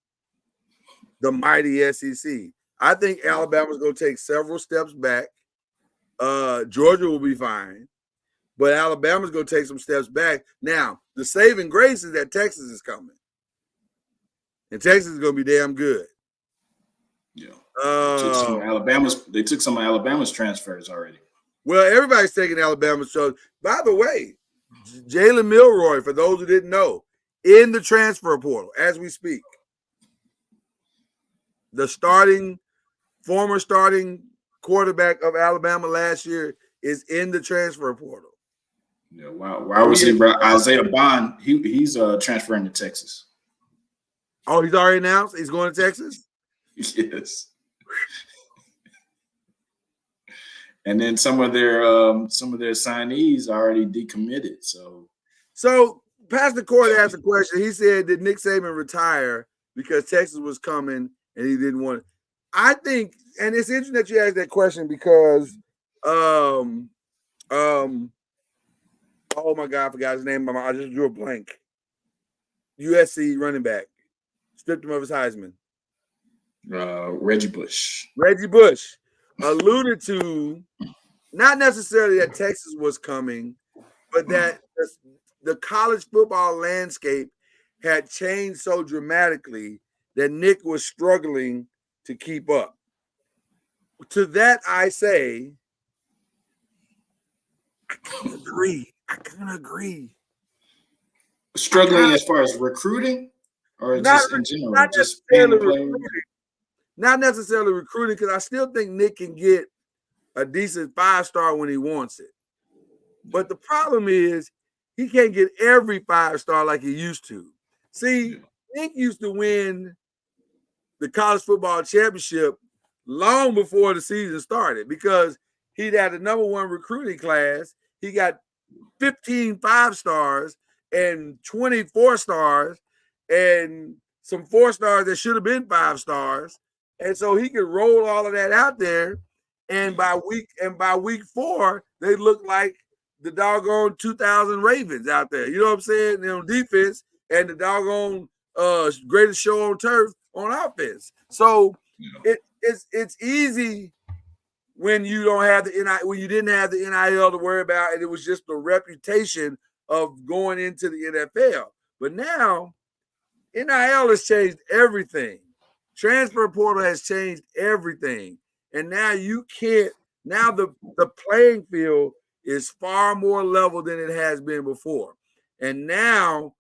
The mighty SEC. I think Alabama's going to take several steps back. Georgia will be fine, but Alabama's going to take some steps back. Now, the saving grace is that Texas is coming, and Texas is going to be damn good. Yeah, they took some of Alabama's transfers already. Well, everybody's taking Alabama's. So, by the way, Jalen Milroy, for those who didn't know, in the transfer portal as we speak. The former starting quarterback of Alabama last year is in the transfer portal. Yeah, why was he Isaiah Bond? He's transferring to Texas. Oh, he's already announced he's going to Texas? Yes. And then some of their signees already decommitted. So Pastor Court asked a question. He said, did Nick Saban retire because Texas was coming and he didn't want it? I think, and it's interesting that you asked that question because oh my God, I forgot his name. I just drew a blank. USC running back. Stripped him of his Heisman. Reggie Bush. Reggie Bush alluded to not necessarily that Texas was coming, but that the college football landscape had changed so dramatically that Nick was struggling to keep up. To that, I say, I kind of agree. Struggling as far as recruiting, or just in general, just paying the players? Not necessarily recruiting, because I still think Nick can get a decent 5-star when he wants it. But the problem is he can't get every 5-star like he used to. See, Nick used to win the college football championship long before the season started because he'd had the number one recruiting class. He got 15 5-stars and 20 4-stars and some 4-stars that should have been 5-stars. And so he could roll all of that out there. And by week 4, they look like the doggone 2000 Ravens out there. You know what I'm saying? On defense and the doggone greatest show on turf on offense. So it's easy when you don't have when you didn't have the NIL to worry about, and it was just the reputation of going into the NFL. But now NIL has changed everything. Transfer portal has changed everything. And now you can't, now the playing field is far more level than it has been before. And now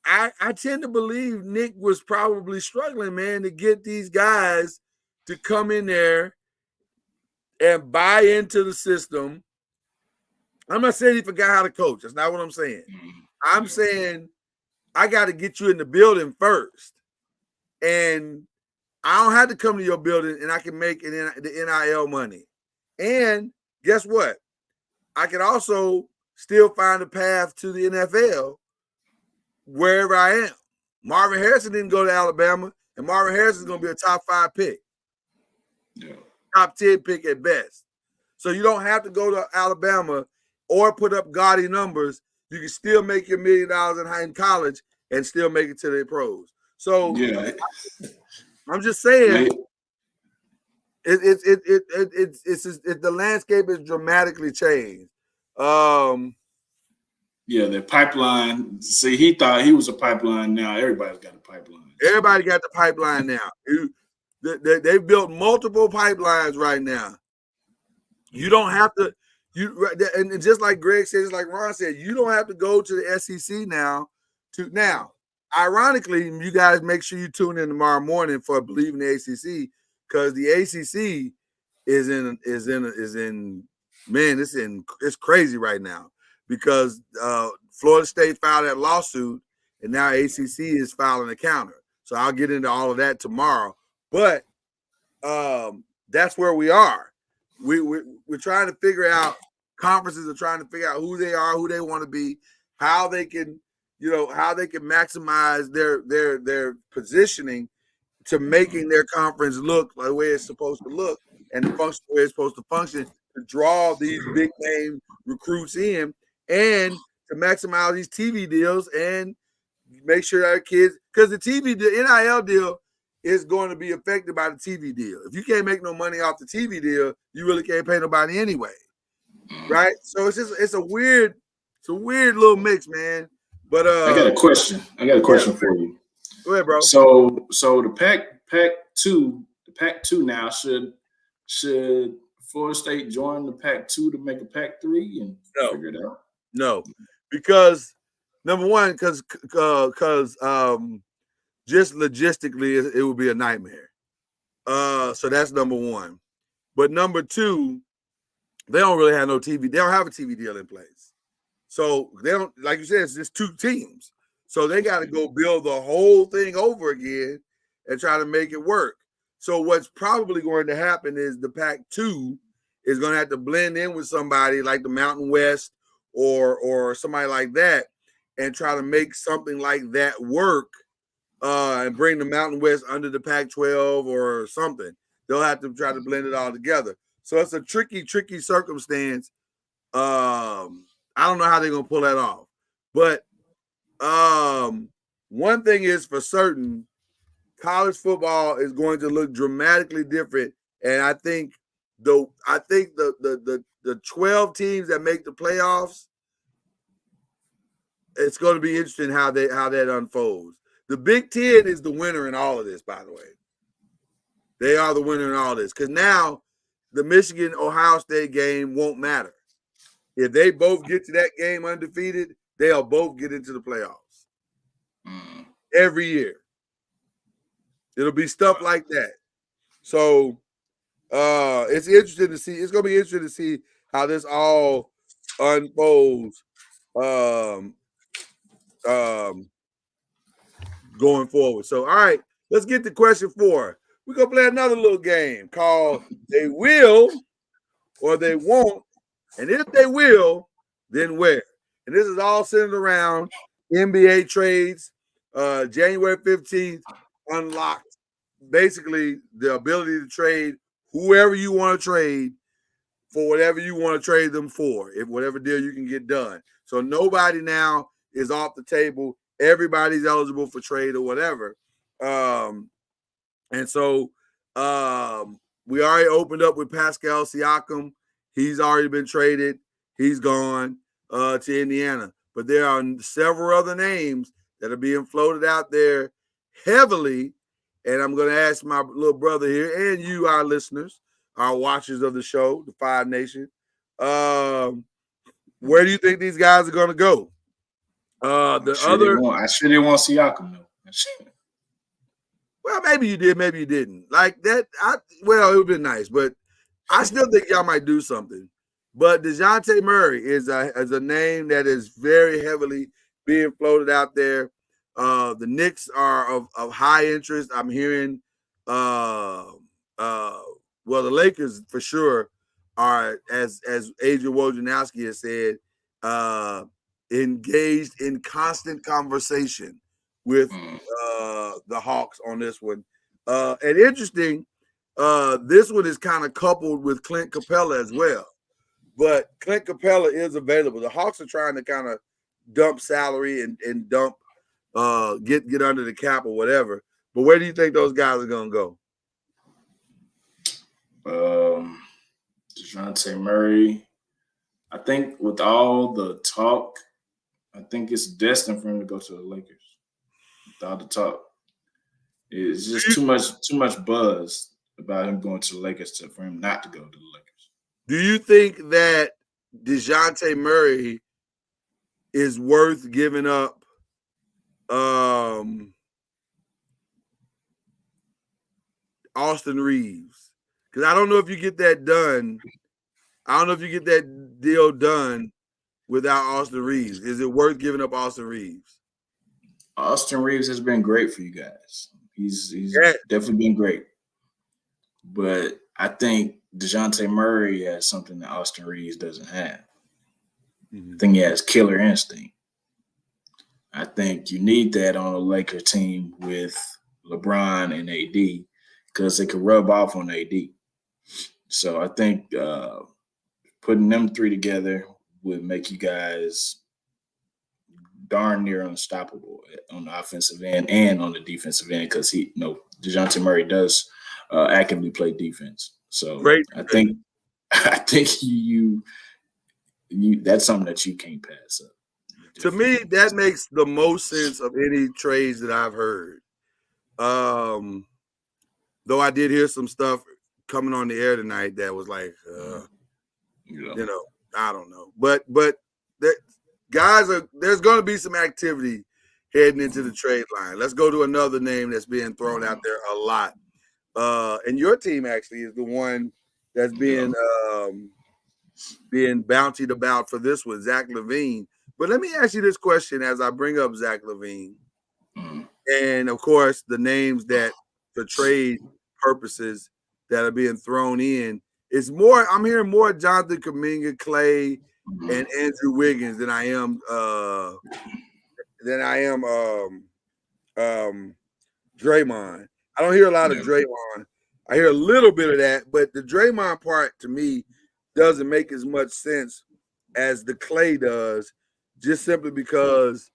I tend to believe Nick was probably struggling, man, to get these guys to come in there and buy into the system. I'm not saying he forgot how to coach. That's not what I'm saying. I'm saying I got to get you in the building first. And I don't have to come to your building and I can make the NIL money. And guess what? I can also still find a path to the NFL wherever I am. Marvin Harrison didn't go to Alabama, and Marvin Harrison is going to be a top 5 pick. Yeah. Top 10 pick at best. So you don't have to go to Alabama or put up gaudy numbers. You can still make your $1 million in college and still make it to the pros. So Yeah. I'm just saying, Like, the landscape is dramatically changed. yeah, the pipeline. See, he thought he was a pipeline. Now everybody's got a pipeline. Everybody got the pipeline now. They've built multiple pipelines right now. You don't have to. And just like Greg said, just like Ron said, you don't have to go to the SEC now. Ironically, you guys make sure you tune in tomorrow morning for Believe in the ACC, because the ACC it's crazy right now, because Florida State filed that lawsuit and now ACC is filing a counter. So I'll get into all of that tomorrow. But that's where we are. We're trying to figure out, conferences are trying to figure out who they are, who they want to be, how they can maximize their positioning to making their conference look like the way it's supposed to look and function the way it's supposed to function, to draw these big name recruits in and to maximize these TV deals and make sure our kids, because the NIL deal is going to be affected by the TV deal. If you can't make no money off the TV deal, you really can't pay nobody anyway, right? So it's a weird little mix, man. But I got a question. For you. Go ahead, bro. So the Pac-2 now, should Florida State join the Pac-2 to make a Pac-3 and figure it out? No, because number one, because just logistically, it would be a nightmare. So that's number one. But number two, they don't really have no TV. They don't have a TV deal in place. So they don't, like you said, it's just 2 teams. So they got to go build the whole thing over again and try to make it work. So what's probably going to happen is the Pac-2 is going to have to blend in with somebody like the Mountain West or somebody like that and try to make something like that work and bring the Mountain West under the Pac-12 or something. They'll have to try to blend it all together. So it's a tricky circumstance. I don't know how they're going to pull that off. But one thing is for certain, college football is going to look dramatically different. And I think the 12 teams that make the playoffs, it's going to be interesting how that unfolds. The Big Ten is the winner in all of this, by the way. They are the winner in all this, because now the Michigan-Ohio State game won't matter. If they both get to that game undefeated, they'll both get into the playoffs every year. It'll be stuff like that. So it's interesting to see. It's going to be interesting to see how this all unfolds going forward. So, all right, let's get to question 4. We're going to play another little game called They Will or They Won't. And if they will, then where? And this is all centered around NBA trades. January 15th unlocked basically the ability to trade whoever you want to trade for whatever you want to trade them for, if whatever deal you can get done. So nobody now is off the table. Everybody's eligible for trade or whatever. And so we already opened up with Pascal Siakam. He's already been traded. He's gone to Indiana. But there are several other names that are being floated out there heavily. and I'm going to ask my little brother here and you, our listeners, our watchers of the show, the Five Nation, where do you think these guys are going to go? I sure didn't want Siakam though. Well, maybe you did, maybe you didn't. Like that, it would have been nice, but I still think y'all might do something. But DeJounte Murray is a name that is very heavily being floated out there. The Knicks are of high interest. I'm hearing, well, the Lakers for sure are, as Adrian Wojnarowski has said, engaged in constant conversation with the Hawks on this one. And interesting, this one is kind of coupled with Clint Capella as well. But Clint Capella is available. The Hawks are trying to kind of dump salary and dump get under the cap or whatever. But where do you think those guys are going to go? DeJounte Murray. I think with all the talk, I think it's destined for him to go to the Lakers. With all the talk, it's just too much buzz about him going to the Lakers for him not to go to the Lakers. Do you think that DeJounte Murray is worth giving up Austin Reeves? Because I don't know if you get that done. I don't know if you get that deal done without Austin Reeves. Is it worth giving up Austin Reeves? Austin Reeves has been great for you guys. He's definitely been great. But I think DeJounte Murray has something that Austin Reeves doesn't have. I think he has killer instinct. I think you need that on a Lakers team with LeBron and AD because it could rub off on AD. So I think putting them three together would make you guys darn near unstoppable on the offensive end and on the defensive end because DeJounte Murray does actively play defense. So great. I think you that's something that you can't pass up. To me, that makes the most sense of any trades that I've heard. Though I did hear some stuff coming on the air tonight that was like, I don't know. But there's going to be some activity heading into the trade line. Let's go to another name that's being thrown out there a lot. And your team actually is the one that's being bountied about for this one, Zach LaVine. But let me ask you this question as I bring up Zach LaVine. And, of course, the names that for trade purposes that are being thrown in is more – I'm hearing more Jonathan Kuminga, Clay, and Andrew Wiggins than I am Draymond. I don't hear a lot of Draymond. I hear a little bit of that, but the Draymond part to me doesn't make as much sense as the Clay does, just simply because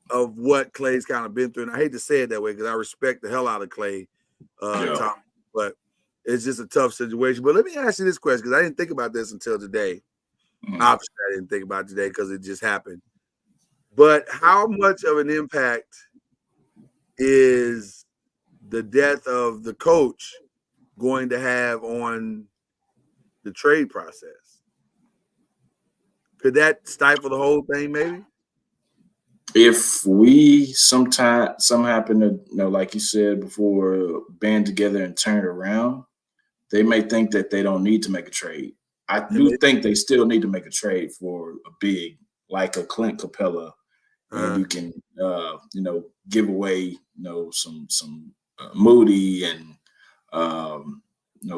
of what Clay's kind of been through. And I hate to say it that way because I respect the hell out of Clay, Tom, but it's just a tough situation. But let me ask you this question because I didn't think about this until today. Obviously, I didn't think about it today because it just happened. But how much of an impact is the death of the coach going to have on the trade process? Could that stifle the whole thing, maybe? If we some happen to, like you said before, band together and turn it around, they may think that they don't need to make a trade. I do think they still need to make a trade for a big, like a Clint Capella. You can, give away, some Moody and,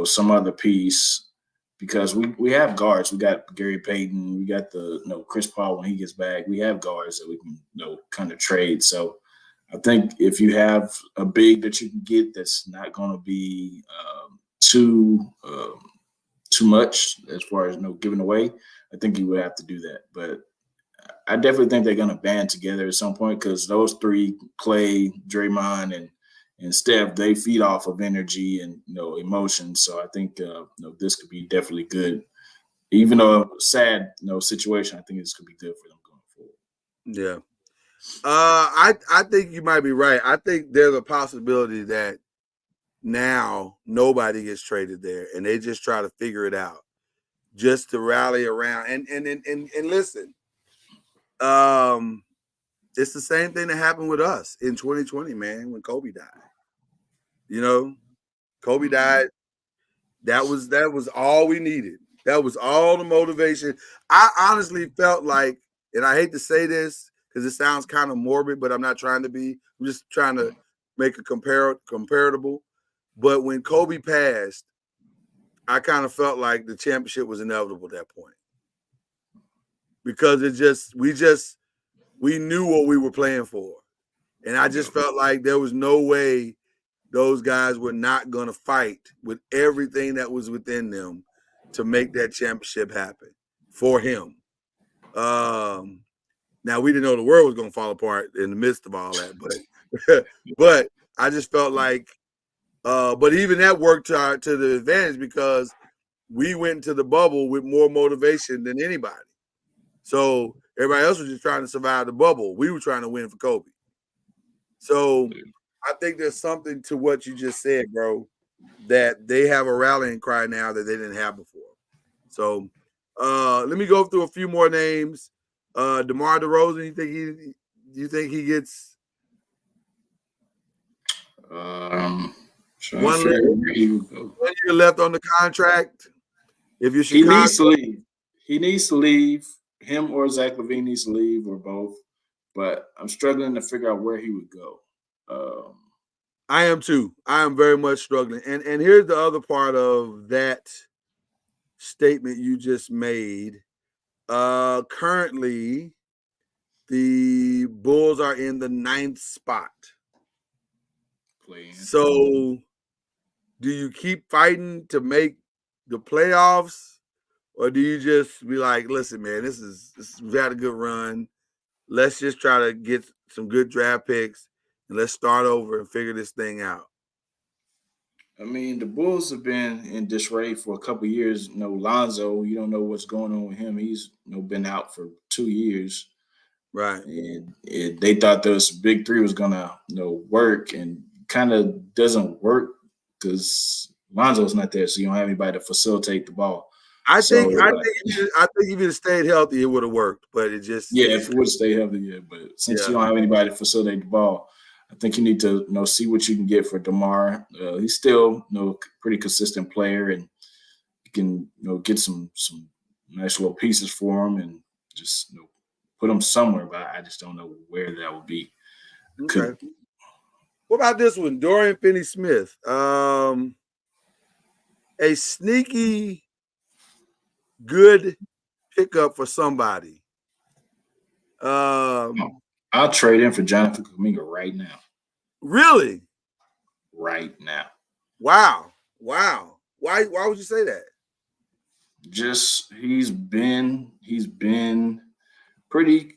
some other piece because we have guards. We got Gary Payton. We got the, Chris Paul when he gets back. We have guards that we can, kind of trade. So I think if you have a big that you can get that's not going to be too much as far as giving away, I think you would have to do that. But I definitely think they're going to band together at some point because those three, Clay, Draymond, and Steph, they feed off of energy and emotion. So I think this could be definitely good. Even though a sad situation, I think this could be good for them going forward. Yeah. I think you might be right. I think there's a possibility that now nobody gets traded there, and they just try to figure it out, just to rally around. And listen, it's the same thing that happened with us in 2020, man, when Kobe died. You know, Kobe died. That was all we needed. That was all the motivation. I honestly felt like, and I hate to say this because it sounds kind of morbid, but I'm not trying to be. I'm just trying to make a comparable. But when Kobe passed, I kind of felt like the championship was inevitable at that point because we knew what we were playing for, and I just felt like there was no way those guys were not going to fight with everything that was within them to make that championship happen for him. Now we didn't know the world was going to fall apart in the midst of all that, but I just felt like, but even that worked to the advantage because we went into the bubble with more motivation than anybody. So everybody else was just trying to survive the bubble. We were trying to win for Kobe. So I think there's something to what you just said, bro, that they have a rallying cry now that they didn't have before. So let me go through a few more names. DeMar DeRozan, you think he gets One one year left on the contract? If you're Chicago, he needs to leave. He needs to leave. Him or Zach LaVine needs to leave, or both. But I'm struggling to figure out where he would go. I am too. I am very much struggling. And here's the other part of that statement you just made. Currently, the Bulls are in the 9th spot. So, do you keep fighting to make the playoffs, or do you just be like, "Listen, man, we've had a good run. Let's just try to get some good draft picks and let's start over and figure this thing out." I mean, the Bulls have been in disarray for a couple of years. Lonzo, you don't know what's going on with him. He's been out for 2 years. Right. And they thought this big three was gonna work, and kind of doesn't work because Lonzo's not there, so you don't have anybody to facilitate the ball. I think if you'd have stayed healthy, it would have worked. But it just if it would have stayed healthy, yeah. But since you don't have anybody to facilitate the ball, I think you need to see what you can get for DeMar. He's still pretty consistent player, and you can get some nice little pieces for him, and just put him somewhere. But I just don't know where that would be. Okay. What about this one, Dorian Finney-Smith? A sneaky good pickup for somebody. I'll trade in for Jonathan Kuminga right now. Really? Right now. Wow. Why would you say that? Just he's been pretty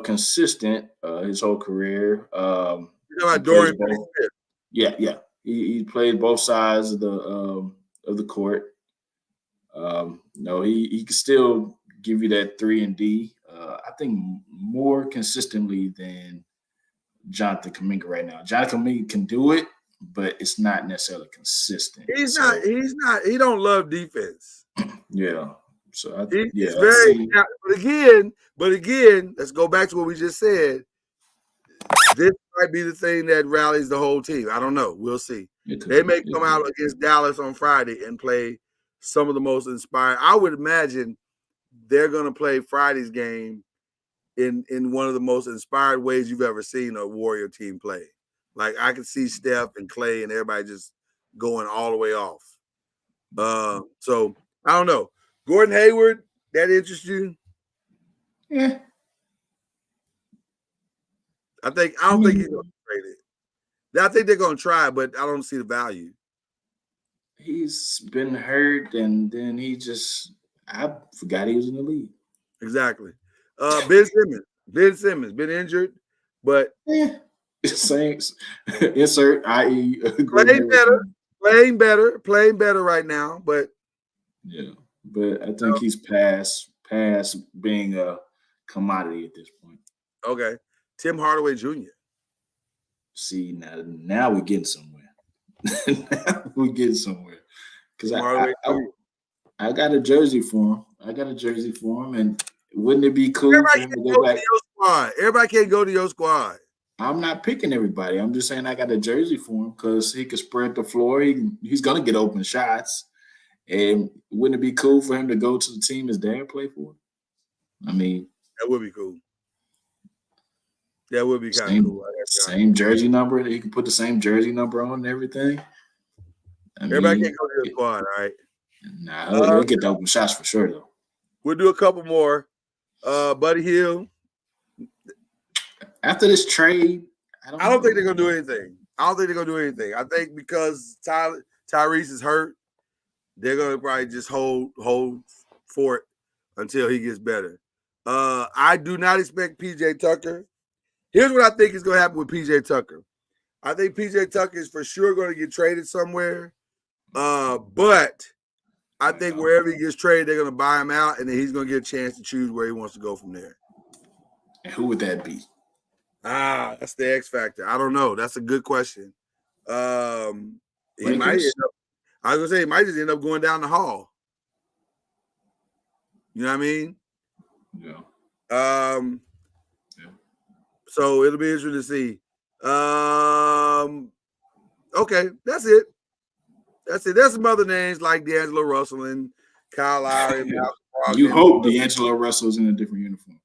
consistent his whole career. You're talking about Dorian Finney-Smith. Yeah. He played both sides of the court. He can still give you that 3 and D. I think more consistently than Jonathan Kuminga right now. Jonathan Kuminga can do it, but it's not necessarily consistent. He's not. He don't love defense. Yeah. So he's very. But again, let's go back to what we just said. This might be the thing that rallies the whole team. I don't know. We'll see. They may come out against Dallas on Friday and play some of the most inspired. I would imagine they're going to play Friday's game in one of the most inspired ways you've ever seen a Warrior team play. Like I could see Steph and Clay and everybody just going all the way off. So I don't know. Gordon Hayward, that interests you? Yeah. I don't think he's going to trade it. I think they're going to try, but I don't see the value. He's been hurt, and then I forgot he was in the league. Exactly. Ben Simmons been injured, but Saints insert i.e. playing better right now, but but I think he's past being a commodity at this point. Okay. Tim Hardaway Jr. See, now we're getting somewhere. Now we're getting somewhere. Because Tim Hardaway Jr. I got a jersey for him. And wouldn't it be cool for him to go back? To your squad. Everybody can't go to your squad. I'm not picking everybody. I'm just saying I got a jersey for him because he could spread the floor. He's going to get open shots. And wouldn't it be cool for him to go to the team his dad played for? I mean, that would be cool. That would be kind of cool. Same jersey number. He can put the same jersey number on and everything. Everybody can't go to your squad, all right? Nah, he'll get the open shots for sure, though. We'll do a couple more. Buddy Hield. After this trade, I don't think they're gonna do anything. I think because Tyrese is hurt, they're gonna probably just hold for it until he gets better. I do not expect PJ Tucker. Here's what I think is gonna happen with PJ Tucker. I think PJ Tucker is for sure gonna get traded somewhere. But I think wherever he gets traded, they're gonna buy him out, and then he's gonna get a chance to choose where he wants to go from there. And who would that be? That's the X factor. I don't know. That's a good question. He might end up, I was gonna say he might just end up going down the hall. You know what I mean? Yeah. So it'll be interesting to see. Okay, that's it. There's some other names like D'Angelo Russell and Kyle Lowry. You hope D'Angelo Russell's in a different uniform.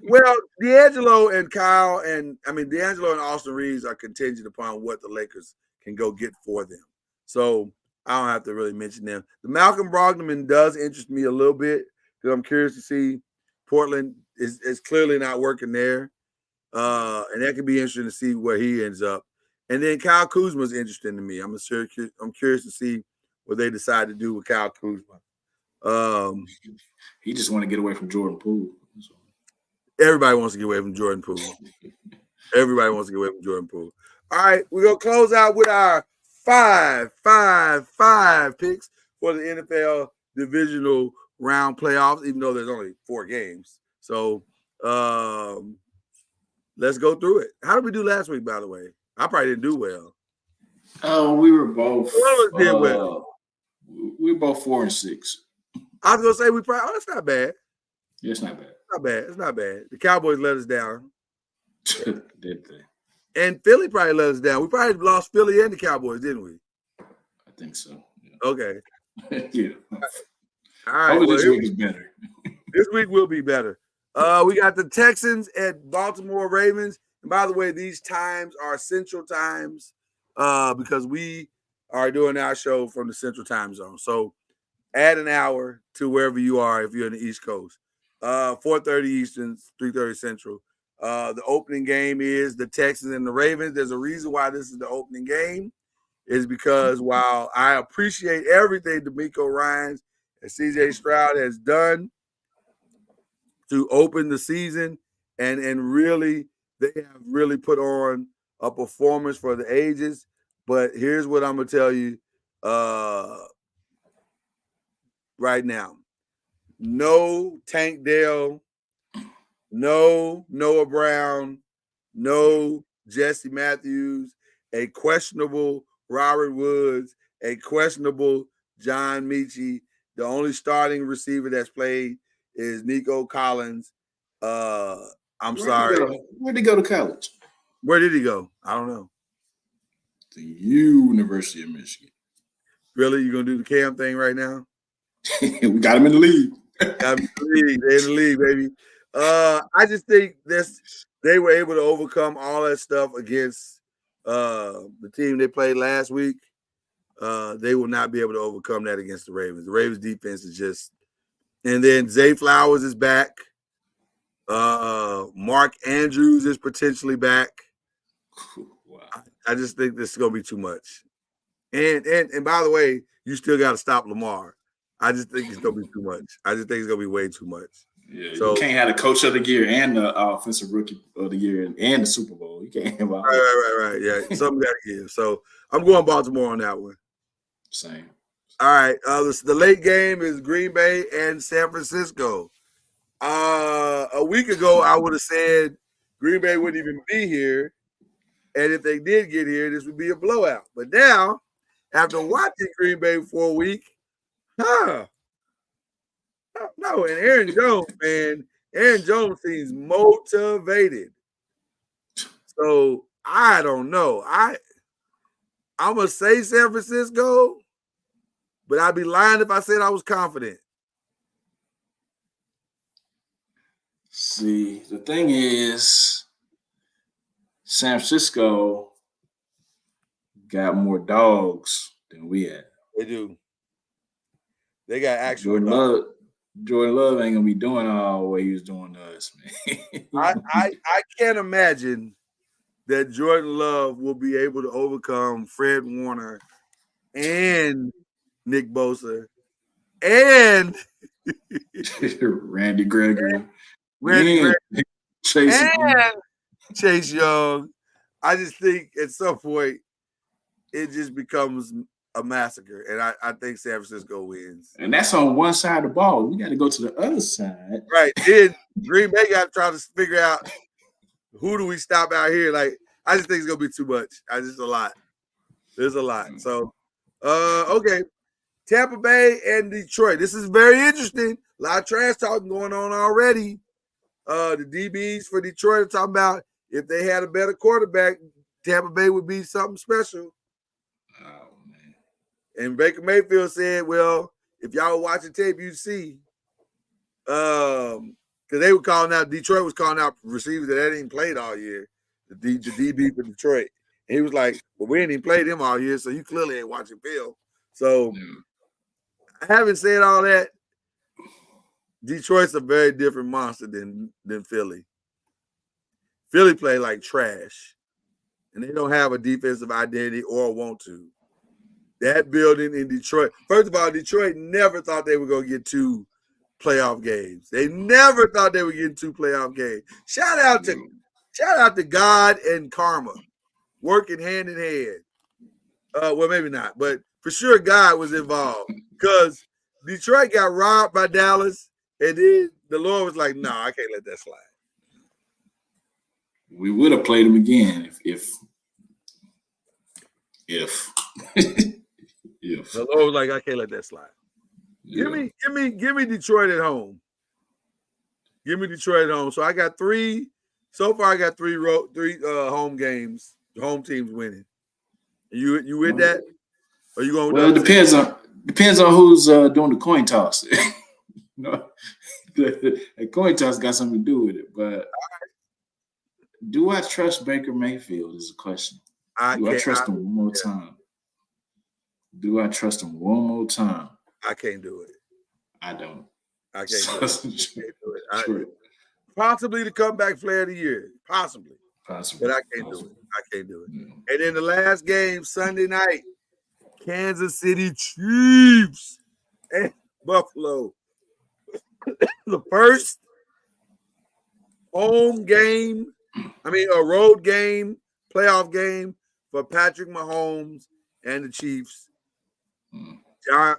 Well, D'Angelo and D'Angelo and Austin Reeves are contingent upon what the Lakers can go get for them. So I don't have to really mention them. The Malcolm Brogdon does interest me a little bit because I'm curious to see Portland is clearly not working there. And that could be interesting to see where he ends up. And then Kyle Kuzma is interesting to me. I'm curious to see what they decide to do with Kyle Kuzma. He just want to get away from Jordan Poole. Everybody wants to get away from Jordan Poole. All right, we're going to close out with our five picks for the NFL divisional round playoffs, even though there's only 4 games. So let's go through it. How did we do last week, by the way? I probably didn't do well. Oh, we were both. Did well. We were both 4 and 6. I was gonna say we probably. Oh, that's not bad. Yeah, it's not bad. It's not bad. The Cowboys let us down. Did they? And Philly probably let us down. We probably lost Philly and the Cowboys, didn't we? I think so. Yeah. Okay. Yeah. All right. Well, this week is better. This week will be better. We got the Texans at Baltimore Ravens. And by the way, these times are Central times because we are doing our show from the Central time zone. So add an hour to wherever you are if you're in the East Coast. 4:30 Eastern, 3:30 Central. The opening game is the Texans and the Ravens. There's a reason why this is the opening game, is because while I appreciate everything D'Amico Ryans and CJ Stroud has done to open the season, and really they have really put on a performance for the ages. But here's what I'm gonna tell you right now. No Tank Dell, no Noah Brown, no Jesse Matthews, a questionable Robert Woods, a questionable John Mechie. The only starting receiver that's played is Nico Collins. I'm sorry. Where'd he go to college? Where did he go? I don't know. The University of Michigan. Really? You gonna do the Cam thing right now? We got him in the league. They're in the league, baby. I just think they were able to overcome all that stuff against the team they played last week. They will not be able to overcome that against the Ravens. The Ravens defense is just, and then Zay Flowers is back. Mark Andrews is potentially back. Wow. I just think this is gonna be too much. And by the way, you still got to stop Lamar. I just think it's gonna be too much. I just think it's gonna be way too much. Yeah, so, you can't have the coach of the year and the offensive rookie of the year and the Super Bowl. You can't have all right. Yeah, something got to give. So I'm going Baltimore on that one. Same. All right. The late game is Green Bay and San Francisco. A week ago, I would have said Green Bay wouldn't even be here. And if they did get here, this would be a blowout. But now, after watching Green Bay for a week, no. And Aaron Jones, man, Aaron Jones seems motivated. So I don't know. I'm gonna say San Francisco, but I'd be lying if I said I was confident. See, the thing is, San Francisco got more dogs than we had. They do. They got actual Jordan Love. Jordan Love ain't gonna be doing all the way he was doing to us, man. I can't imagine that Jordan Love will be able to overcome Fred Warner and Nick Bosa and Randy Gregory, Chase Young. I just think at some point it just becomes a massacre, and I think San Francisco wins. And that's on one side of the ball. We got to go to the other side. Right. Then Green Bay got to try to figure out who do we stop out here. Like, I just think it's going to be too much. Just a lot. There's a lot. So, okay. Tampa Bay and Detroit. This is very interesting. A lot of trash talking going on already. The DBs for Detroit are talking about if they had a better quarterback, Tampa Bay would be something special. Oh, man. And Baker Mayfield said, well, if y'all were watching tape, you'd see. Because they were calling out, Detroit was calling out receivers that hadn't even played all year. The DB for Detroit. And he was like, well, we ain't even played him all year, so you clearly ain't watching film. So, having said all that, Detroit's a very different monster than Philly. Philly play like trash, and they don't have a defensive identity or want to. That building in Detroit, first of all, Detroit never thought they were going to get 2 playoff games. They never thought they would get 2 playoff games. Shout out to God and karma, working hand in hand. Well, maybe not, but for sure God was involved because Detroit got robbed by Dallas, and then the Lord was like, "No, I can't let that slide." We would have played them again if The Lord was like, "I can't let that slide." Yeah. Give me Detroit at home. Give me Detroit at home. So I got 3. So far, I got 3 home games. Home teams winning. You with that? Or you going? Well, it depends on who's doing the coin toss. The coin toss got something to do with it. But do I trust Baker Mayfield? Is the question. Do I trust him one more time? Do I trust him one more time? I can't do it. I don't. I can't do it. Possibly the comeback player of the year. Possibly. But I can't do it. Yeah. And then the last game, Sunday night, Kansas City Chiefs and Buffalo. The first home game, a road game, playoff game for Patrick Mahomes and the Chiefs. Josh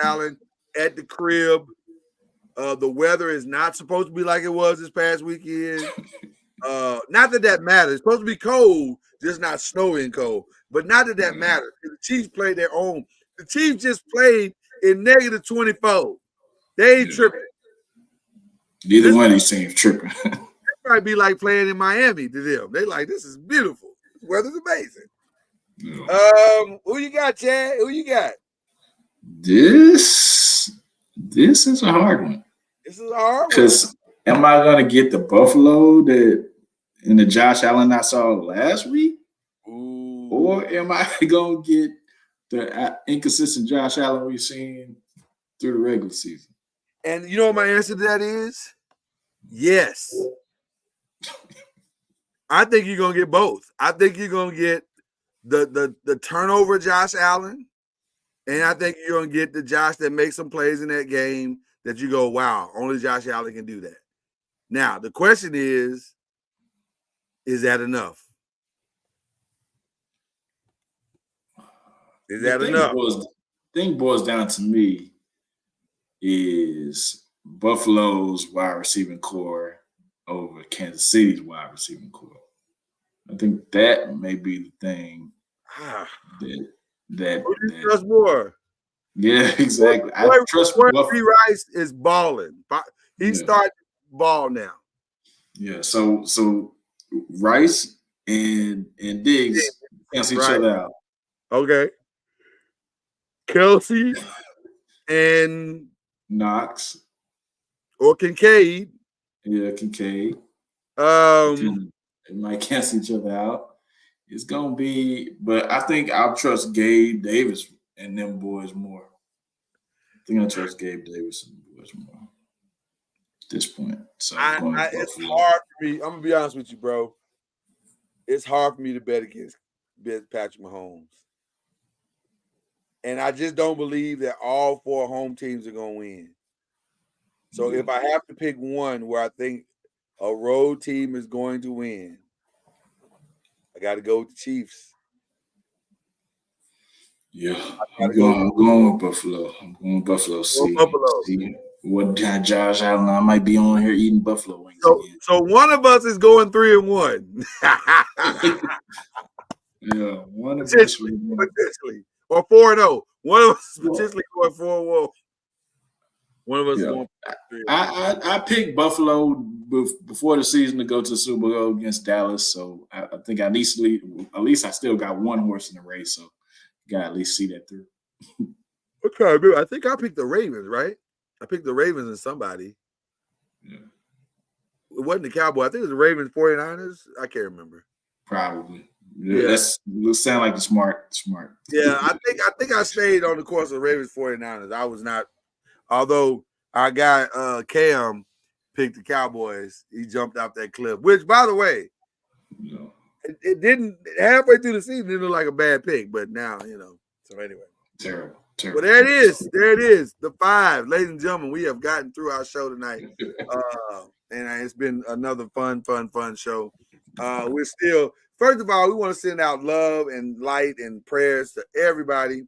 Allen at the crib. The weather is not supposed to be like it was this past weekend. Not that matters. It's supposed to be cold, just not snowing cold. But not that matters. The Chiefs played their own. The Chiefs just played in negative 24. They ain't tripping. Neither one of these teams tripping. It might be like playing in Miami to them. They like, this is beautiful. This weather's amazing. Yeah. Who you got, Chad? Who you got? This is a hard one. This is a hard one. Because am I going to get the Buffalo that in the Josh Allen I saw last week? Ooh. Or am I going to get the inconsistent Josh Allen we've seen through the regular season? And you know what my answer to that is? Yes. I think you're going to get both. I think you're going to get the turnover Josh Allen, and I think you're going to get the Josh that makes some plays in that game that you go, wow, only Josh Allen can do that. Now, the question is that enough? Is that enough? The thing boils down to me is Buffalo's wide receiving core over Kansas City's wide receiving core. I think that may be the thing that Who do you trust more? yeah, exactly. I trust Buffalo. Rice is balling. He's starting to ball now. Yeah, so Rice and Diggs cancel each other out. Okay. Kelsey and Knox or Kincaid. Yeah, Kincaid. It might cancel each other out. It's gonna be, but I think I'll trust Gabe Davis and them boys more. I think I trust Gabe Davis and the boys more at this point. So it's hard for me. I'm gonna be honest with you, bro. It's hard for me to bet against Patrick Mahomes. And I just don't believe that all 4 home teams are gonna win. So if I have to pick one where I think a road team is going to win, I got to go with the Chiefs. Yeah, I'm going with Buffalo. I'm going with Buffalo. See what Josh Allen. I might be on here eating buffalo wings again. So one of us is going 3-1. Yeah, one of us potentially or 4-0. One of us is potentially going 4-1. One of us is going. I picked Buffalo before the season to go to the Super Bowl against Dallas, so I think at least I still got one horse in the race, so you got to at least see that through. Okay, I think I picked the Ravens, right? I picked the Ravens and somebody. Yeah. It wasn't the Cowboys. I think it was the Ravens 49ers. I can't remember. Probably. Yeah. That sound like the smart. Yeah, I think I stayed on the course of Ravens 49ers. I was not, although our guy Cam picked the Cowboys. He jumped off that cliff, which, by the way, it didn't halfway through the season didn't look like a bad pick, but now, so anyway. Terrible. Well, there it is. The 5. Ladies and gentlemen, we have gotten through our show tonight. And it's been another fun show. We're still, first of all, we want to send out love and light and prayers to everybody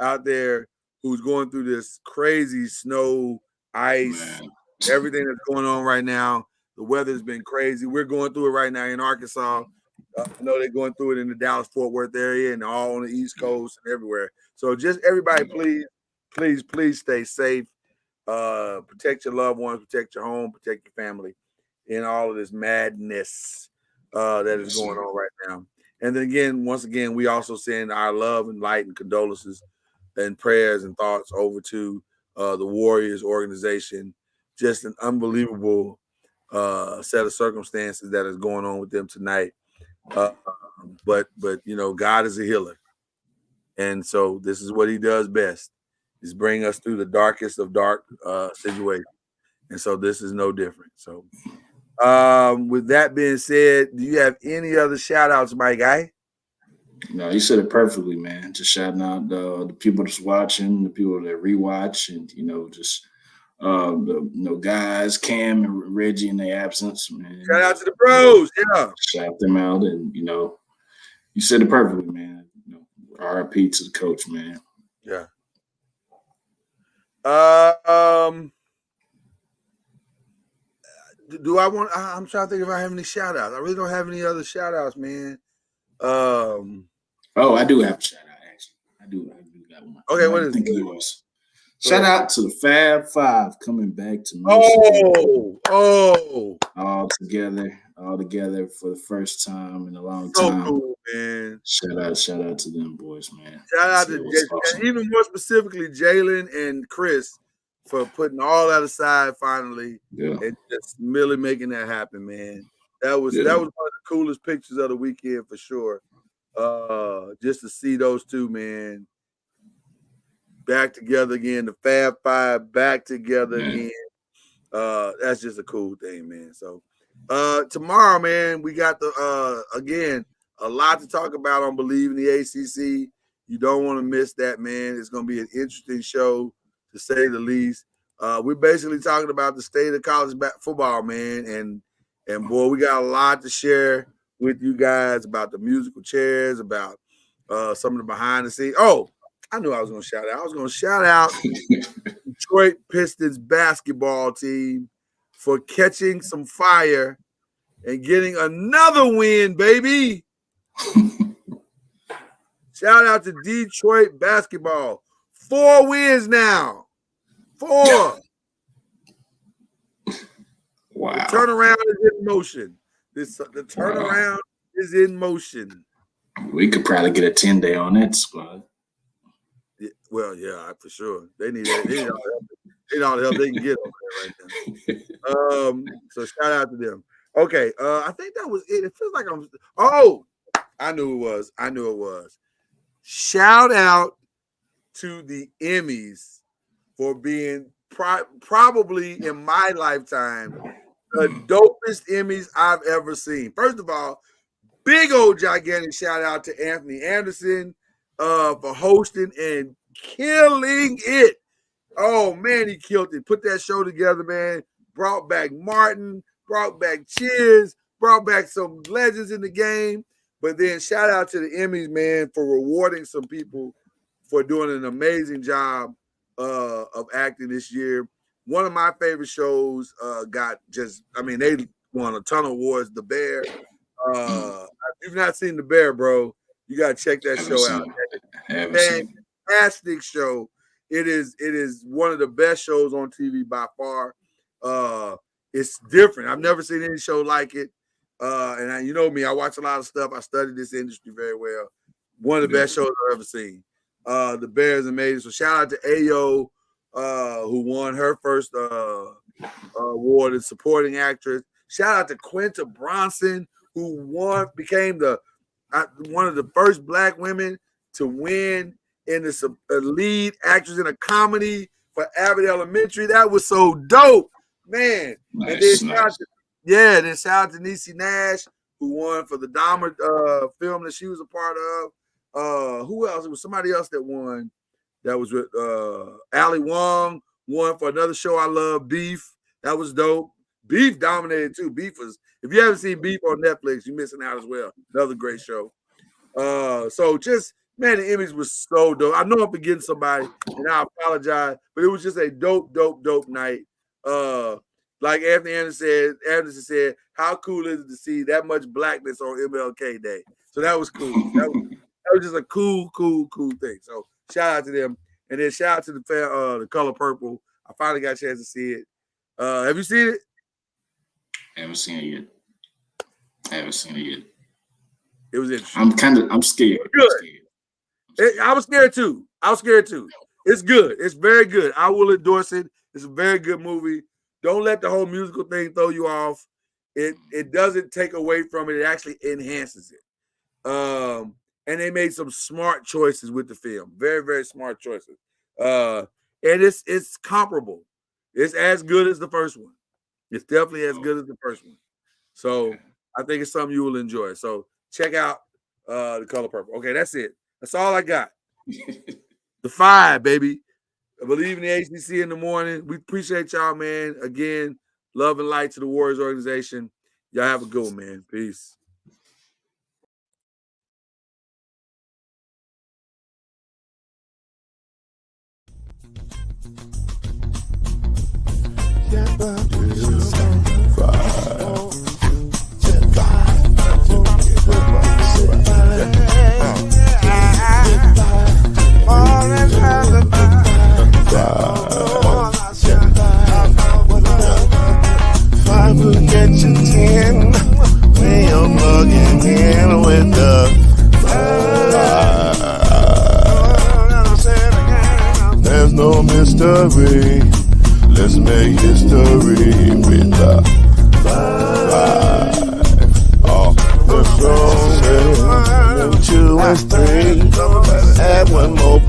out there who's going through this crazy snow, ice, everything that's going on right now. The weather's been crazy. We're going through it right now in Arkansas. I know they're going through it in the Dallas-Fort Worth area and all on the East Coast and everywhere. So just everybody, please stay safe. Protect your loved ones, protect your home, protect your family in all of this madness that is going on right now. And then again, once again, we also send our love and light and condolences and prayers and thoughts over to the Warriors organization. Just an unbelievable set of circumstances that is going on with them tonight. But God is a healer. And so this is what he does best, is bring us through the darkest of dark situations. And so this is no different. So with that being said, do you have any other shout outs, my guy? No, you said it perfectly, man. Just shouting out the people that's watching, the people that rewatch, and just the guys, Cam and Reggie in their absence, man. Shout out to the bros, shout them out, and you said it perfectly, man. RIP to the coach, man. Yeah. Do I want? I'm trying to think if I have any shout outs. I really don't have any other shout outs, man. Oh, I do have a shout out, actually. I do got one. Okay, what is it? Yours. Shout out to the Fab Five coming back to all together for the first time in a long time. Cool, man. Shout out to them boys, man. Shout out to awesome. And even more specifically Jalen and Chris for putting all that aside finally and just really making that happen, man. That was one of the coolest pictures of the weekend for sure. Just to see those two, man, back together again, the Fab Five back together again. That's just a cool thing, man. So tomorrow, man, we got again a lot to talk about on Believe in the ACC. You don't want to miss that, man. It's going to be an interesting show, to say the least. We're basically talking about the state of college football, man, and boy, we got a lot to share with you guys about the musical chairs, about some of the behind the scenes. Oh, I knew I was going to shout out. I was going to shout out Detroit Pistons basketball team for catching some fire and getting another win, baby. Shout out to Detroit basketball. 4 wins now. 4. Wow. The turnaround is in motion. The turnaround is in motion. We could probably get a 10-day on that squad. Yeah, well, yeah, for sure. They need that. They need all the help they can get over there right now. So shout out to them. Okay, I think that was it. It feels like I knew it was. Shout out to the Emmys for being probably in my lifetime the dopest Emmys I've ever seen. First of all, big old gigantic shout out to Anthony Anderson for hosting and killing it. Oh man, he killed it. Put that show together, man. Brought back Martin, brought back Cheers, brought back some legends in the game. But then shout out to the Emmys, man, for rewarding some people for doing an amazing job of acting this year. One of my favorite shows they won a ton of awards, The Bear. If you've not seen The Bear, bro, you got to check that show out. Fantastic show. It is one of the best shows on TV by far. It's different. I've never seen any show like it. And you know me, I watch a lot of stuff. I studied this industry very well. One of the best shows I've ever seen. The Bear is amazing. So shout out to Ayo, who won her first award as supporting actress. Shout out to Quinta Bronson, who became one of the first Black women to win in the lead actress in a comedy for Abbott Elementary. That was so dope, man. Nice, and then nice. shout out to Niecy Nash, who won for the Dahmer film that she was a part of. Who else? It was somebody else that won. That was with Ali Wong, won for another show I love, Beef. That was dope. Beef dominated too. Beef was, if you haven't seen Beef on Netflix, you're missing out as well. Another great show. So just, man, the Emmys was so dope. I know I'm forgetting somebody, and I apologize, but it was just a dope night. Like Anthony Anderson said, how cool is it to see that much blackness on MLK Day? So that was cool. That was just a cool thing. So shout out to them. And then shout out to the Color Purple. I finally got a chance to see it. Have you seen it? I haven't seen it yet. It was interesting. I'm scared. Good. I was scared too. It's good. It's very good. I will endorse it. It's a very good movie. Don't let the whole musical thing throw you off. It doesn't take away from it. It actually enhances it. And they made some smart choices with the film. Very, very smart choices. And it's comparable. It's as good as the first one. It's definitely as good as the first one. So I think it's something you will enjoy. So check out The Color Purple. Okay, that's it. That's all I got. The 5, baby. I believe in the HBC in the morning. We appreciate y'all, man. Again, love and light to the Warriors organization. Y'all have a good one, man. Peace. There's no mystery. Let's make history with the 5. Oh, the strong 2 and 3. Add one more